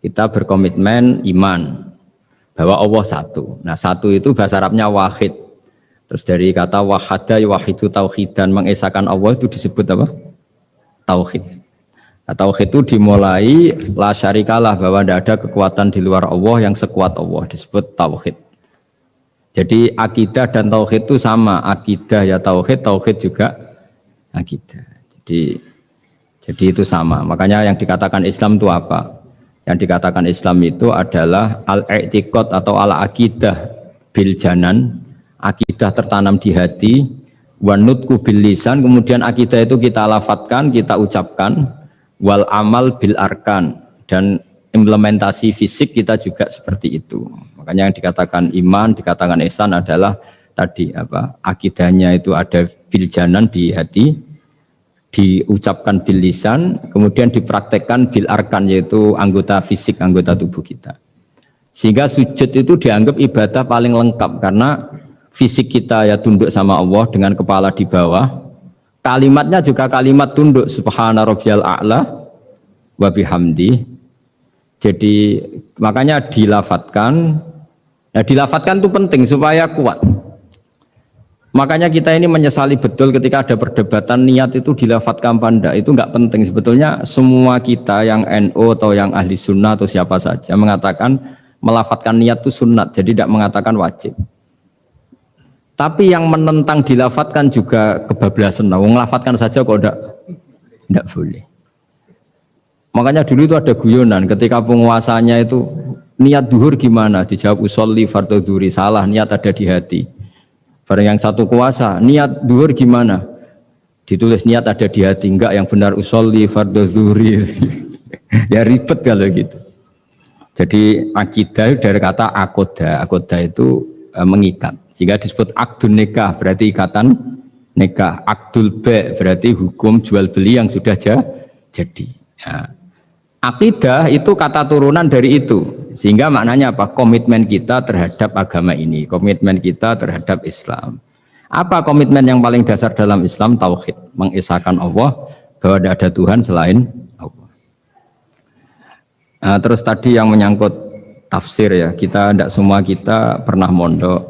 Kita berkomitmen iman bahwa Allah satu. Nah satu itu bahasa Arabnya wahid. Terus dari kata wahada wahidu tauhidan, mengesahkan Allah itu disebut apa? Tauhid. Nah, tauhid itu dimulai la syarikalah, bahwa tidak ada kekuatan di luar Allah yang sekuat Allah, disebut tauhid. Jadi akidah dan tauhid itu sama, akidah ya tauhid, tauhid juga akidah. Jadi itu sama. Makanya yang dikatakan Islam itu apa? Yang dikatakan Islam itu adalah al-i'tiqad atau al-aqidah bil janan, akidah tertanam di hati, wa nutqu bil lisan, kemudian akidah itu kita lafadzkan, kita ucapkan, wal amal bil arkan, dan implementasi fisik kita juga seperti itu. Makanya yang dikatakan iman, dikatakan ihsan adalah tadi apa? Akidahnya itu ada bil janan di hati, diucapkan bil lisan, kemudian dipraktekkan bil arkan, yaitu anggota fisik, anggota tubuh kita. Sehingga sujud itu dianggap ibadah paling lengkap, karena fisik kita ya tunduk sama Allah dengan kepala di bawah. Kalimatnya juga kalimat tunduk, subhana rabbiyal a'la wa bihamdi. Jadi makanya dilafatkan. Nah, dilafatkan itu penting supaya kuat. Makanya kita ini menyesali betul ketika ada perdebatan niat itu dilafatkan apa enggak, itu enggak penting. Sebetulnya semua kita yang NU atau yang ahli sunnah atau siapa saja mengatakan melafatkan niat itu sunat, jadi tidak mengatakan wajib. Tapi yang menentang dilafatkan juga kebablasan. Nah, melafatkan saja kok enggak boleh. Makanya dulu itu ada guyonan ketika penguasanya itu niat duhur gimana? Dijawab usolli fardhu dhuhri, salah, niat ada di hati. Barang yang satu kuasa, niat duhur gimana? Ditulis niat ada di hati, enggak, yang benar usolli fardhu dhuhri. Ya ribet kalau gitu. Jadi akidah dari kata akoda, akoda itu mengikat, sehingga disebut akdun nikah, berarti ikatan nikah. Akdul ba' berarti hukum jual beli yang sudah jadi. Ya. Akidah itu kata turunan dari itu, sehingga maknanya apa? Komitmen kita terhadap agama ini, komitmen kita terhadap Islam. Apa komitmen yang paling dasar dalam Islam? Tauhid, mengesahkan Allah bahwa tidak ada Tuhan selain Allah. Nah, terus tadi yang menyangkut tafsir ya, kita tidak semua kita pernah mondok.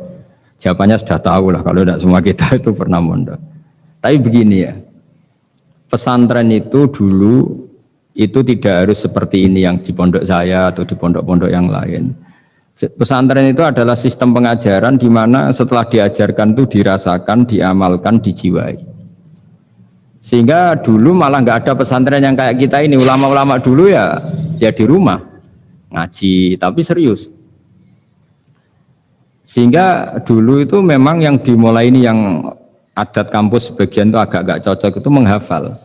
Jawabannya sudah tahu lah kalau tidak semua kita itu pernah mondok. Tapi begini ya, pesantren itu dulu Itu tidak harus seperti ini yang di pondok saya atau di pondok-pondok yang lain. Pesantren itu adalah sistem pengajaran di mana setelah diajarkan itu dirasakan, diamalkan, dijiwai. Sehingga dulu malah nggak ada pesantren yang kayak kita ini. Ulama-ulama dulu ya di rumah ngaji, tapi serius. Sehingga dulu itu memang yang dimulai ini yang adat kampus sebagian itu agak nggak cocok itu menghafal.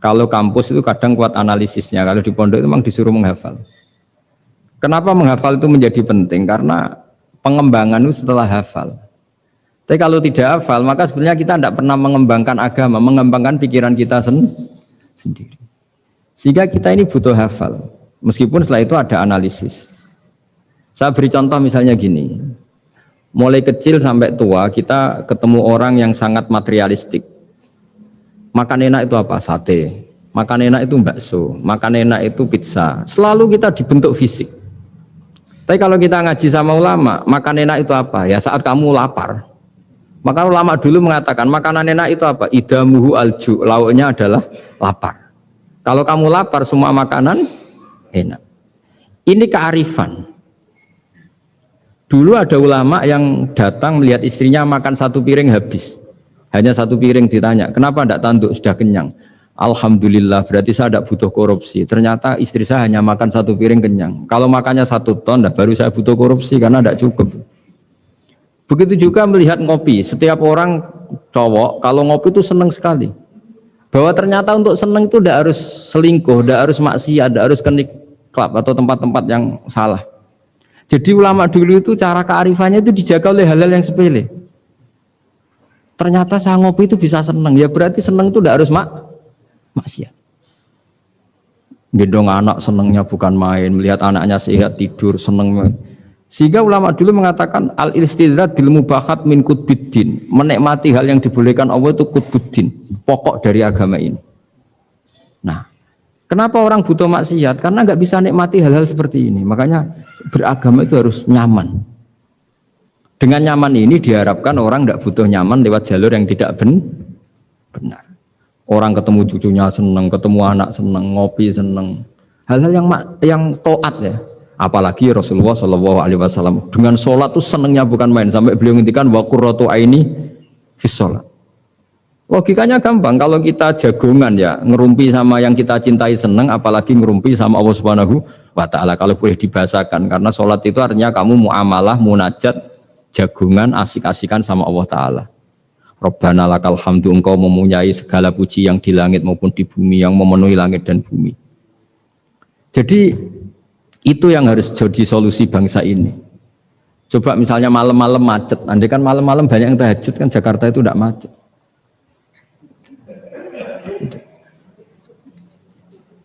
Kalau kampus itu kadang kuat analisisnya, kalau di pondok itu memang disuruh menghafal. Kenapa menghafal itu menjadi penting? Karena pengembangan itu setelah hafal. Tapi kalau tidak hafal, maka sebenarnya kita tidak pernah mengembangkan agama, mengembangkan pikiran kita sendiri. Sehingga kita ini butuh hafal, meskipun setelah itu ada analisis. Saya beri contoh misalnya gini, mulai kecil sampai tua kita ketemu orang yang sangat materialistik. Makan enak itu apa? Sate. Makan enak itu bakso. Makan enak itu pizza. Selalu kita dibentuk fisik. Tapi kalau kita ngaji sama ulama, makan enak itu apa? Ya saat kamu lapar. Maka ulama dulu mengatakan makanan enak itu apa? Idamuhu alju. Lauknya adalah lapar. Kalau kamu lapar, semua makanan enak. Ini kearifan. Dulu ada ulama yang datang melihat istrinya makan satu piring habis. Hanya satu piring, ditanya, kenapa tidak tanduk, sudah kenyang? Alhamdulillah, berarti saya tidak butuh korupsi. Ternyata istri saya hanya makan satu piring kenyang. Kalau makannya 1 ton, baru saya butuh korupsi karena tidak cukup. Begitu juga melihat ngopi. Setiap orang cowok, kalau ngopi itu senang sekali. Bahwa ternyata untuk senang itu tidak harus selingkuh, tidak harus maksiat, tidak harus ke klub atau tempat-tempat yang salah. Jadi ulama dulu itu cara kearifannya itu dijaga oleh hal-hal yang sepele. Ternyata saya ngopi itu bisa seneng, ya berarti seneng itu tidak harus maksiat. Gendong anak senengnya bukan main, melihat anaknya sehat tidur seneng. Sehingga ulama dulu mengatakan al-istidrad bil mubahat min qutbiddin, menikmati hal yang dibolehkan Allah itu qutbuddin, pokok dari agama ini. Nah, kenapa orang butuh maksiat? Karena nggak bisa nikmati hal-hal seperti ini. Makanya beragama itu harus nyaman. Dengan nyaman ini diharapkan orang tidak butuh nyaman lewat jalur yang tidak benar. Orang ketemu cucunya seneng, ketemu anak seneng, ngopi seneng. Hal-hal yang taat ya. Apalagi Rasulullah SAW dengan sholat tuh senengnya bukan main. Sampai beliau ngintikan wa qurratu aini fis sholat. Logikanya gampang. Kalau kita jagongan ya ngerumpi sama yang kita cintai seneng, apalagi ngerumpi sama Allah Subhanahu wa Ta'ala. Kalau boleh dibahasakan, karena sholat itu artinya kamu muamalah, munajat, jagungan, asik-asikan sama Allah Ta'ala. Rabbana lakal hamdu, engkau mempunyai segala puji yang di langit maupun di bumi, yang memenuhi langit dan bumi. Jadi itu yang harus jadi solusi bangsa ini. Coba misalnya malam-malam macet, andai kan malam-malam banyak yang tahajud, kan Jakarta itu tidak macet.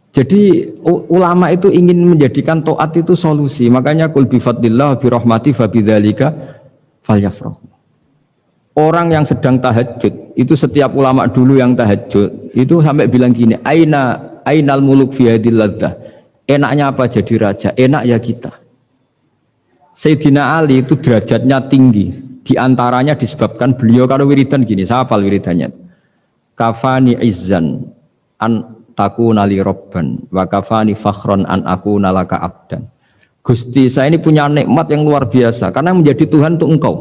Jadi ulama itu ingin menjadikan taat itu solusi. Makanya qul bi fadlillah bi rahmati fa bidzalika falyafrahu. Orang yang sedang tahajud itu, setiap ulama dulu yang tahajud itu sampai bilang gini, ainal muluk fi hadil ladzah. Enaknya apa jadi raja? Enak ya kita. Sayyidina Ali itu derajatnya tinggi, diantaranya disebabkan beliau kalau wiridan gini, saya hafal wiridannya. Kafani izzan an takuna li robban wa kafani fakhron an akuna laka abdan. Gusti, saya ini punya nikmat yang luar biasa karena menjadi Tuhan untuk engkau,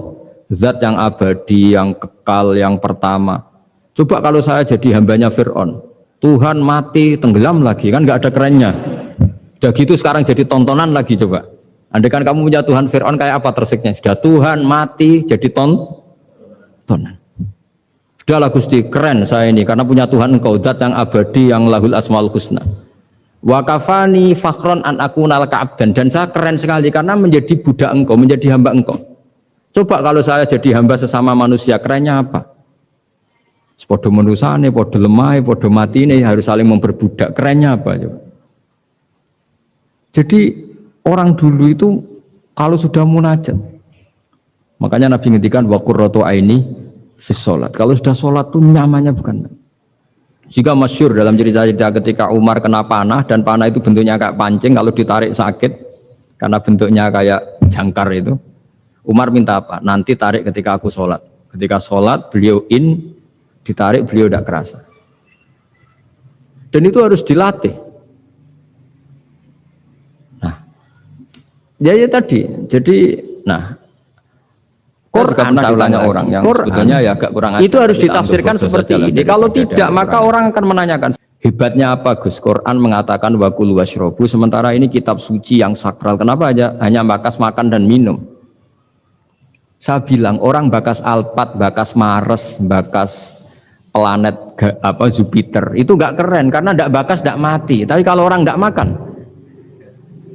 zat yang abadi, yang kekal, yang pertama. Coba kalau saya jadi hambanya Fir'aun, Tuhan mati tenggelam lagi, kan nggak ada kerennya. Udah gitu sekarang jadi tontonan lagi. Coba andai kan kamu punya Tuhan Fir'aun, kayak apa tersiknya? Sudah Tuhan mati jadi tontonan. Sudahlah Gusti, keren saya ini karena punya Tuhan engkau, zat yang abadi, yang lahul asmaul husna. Wa kafani fakhron an akuna laka abdan, dan saya keren sekali karena menjadi budak engkau, menjadi hamba engkau. Coba kalau saya jadi hamba sesama manusia, kerennya apa? Podo menusane, podo lemah, podo mati ini harus saling memperbudak. Kerennya apa? Coba. Jadi orang dulu itu kalau sudah munajat, makanya Nabi ngendikan wa qurratu aini fis sholat. Kalau sudah sholat tuh nyamannya bukan. Jika masyhur dalam cerita-cerita ketika Umar kena panah, dan panah itu bentuknya kayak pancing, kalau ditarik sakit karena bentuknya kayak jangkar itu. Umar minta apa? Nanti tarik ketika aku sholat. Ketika sholat beliau ditarik, beliau tidak kerasa. Dan itu harus dilatih. Ya tadi. Jadi, nah, Quran saya tanya orang yang sebetulnya ya agak kurang ajar. Itu harus ditafsirkan seperti ini. Kalau tidak, maka orang akan menanyakan, hebatnya apa Gus? Quran mengatakan wa kulu washrobu, sementara ini kitab suci yang sakral. Kenapa hanya bakas makan dan minum? Saya bilang orang bakas Alphard, bakas Mars, bakas planet Jupiter itu nggak keren karena nggak bakas nggak mati. Tapi kalau orang nggak makan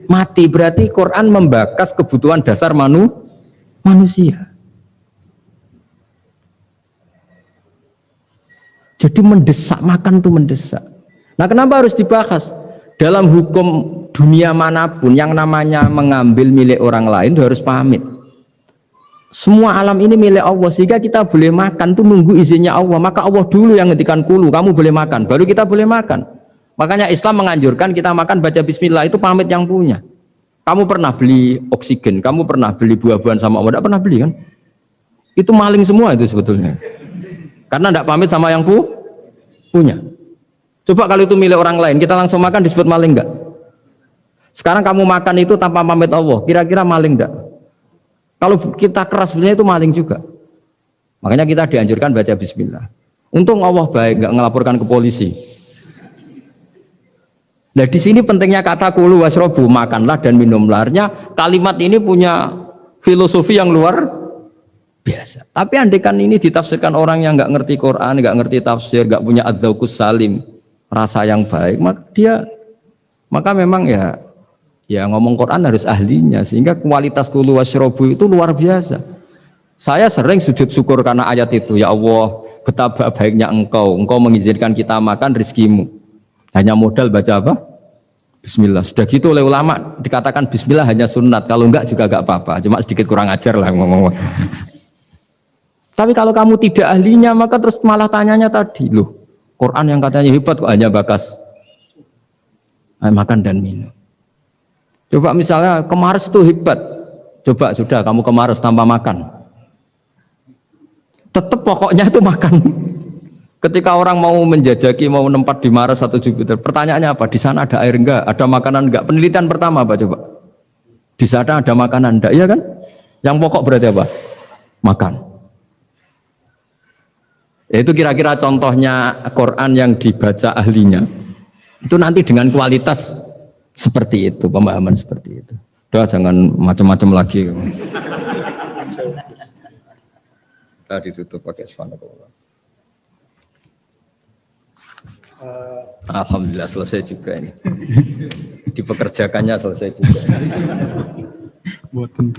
mati, berarti Quran membakas kebutuhan dasar manusia. Jadi mendesak, makan tuh mendesak. Nah, kenapa harus dibahas? Dalam hukum dunia manapun yang namanya mengambil milik orang lain itu harus pamit. Semua alam ini milik Allah, sehingga kita boleh makan tuh nunggu izinnya Allah. Maka Allah dulu yang ngetikan kulu, kamu boleh makan, baru kita boleh makan. Makanya Islam menganjurkan kita makan baca bismillah, itu pamit yang punya. Kamu pernah beli oksigen, kamu pernah beli buah-buahan sama Allah, tidak pernah beli kan? Itu maling semua itu sebetulnya. Karena tidak pamit sama yang punya. Coba kalau itu milik orang lain, kita langsung makan disebut maling enggak? Sekarang kamu makan itu tanpa pamit Allah, kira-kira maling enggak? Kalau kita keras sebenarnya itu maling juga. Makanya kita dianjurkan baca bismillah. Untung Allah baik, enggak ngelaporkan ke polisi. Nah di sini pentingnya kata kulu wasrobu, makanlah dan minumlah. Kalimat ini punya filosofi yang luar biasa. Tapi andekan ini ditafsirkan orang yang nggak ngerti Quran, nggak ngerti tafsir, nggak punya adzauqus salim, rasa yang baik, maka memang ya ngomong Quran harus ahlinya, sehingga kualitas kulu wasyrobu itu luar biasa. Saya sering sujud syukur karena ayat itu. Ya Allah, betapa baiknya engkau mengizinkan kita makan rizkimu. Hanya modal baca apa? Bismillah. Sudah gitu oleh ulama dikatakan bismillah hanya sunat, kalau enggak juga enggak apa-apa, cuma sedikit kurang ajar lah ngomong. Tapi kalau kamu tidak ahlinya, maka terus malah tanyanya tadi, loh, Quran yang katanya hebat kok hanya bakas makan dan minum. Coba misalnya ke Mars itu hebat, coba sudah kamu ke Mars tanpa makan, tetap pokoknya itu makan. Ketika orang mau menjajaki, mau nempat di Mars atau Jupiter, pertanyaannya apa? Di sana ada air enggak? Ada makanan enggak? Penelitian pertama apa coba? Di sana ada makanan enggak? Iya kan? Yang pokok berarti apa? Makan. Itu kira-kira contohnya Quran yang dibaca ahlinya. Itu nanti dengan kualitas seperti itu, pemahaman seperti itu. Udah jangan macam-macam lagi. Kita ditutup pakai subhanallah. Alhamdulillah selesai juga ini. Dipekerjakannya selesai juga. Buatan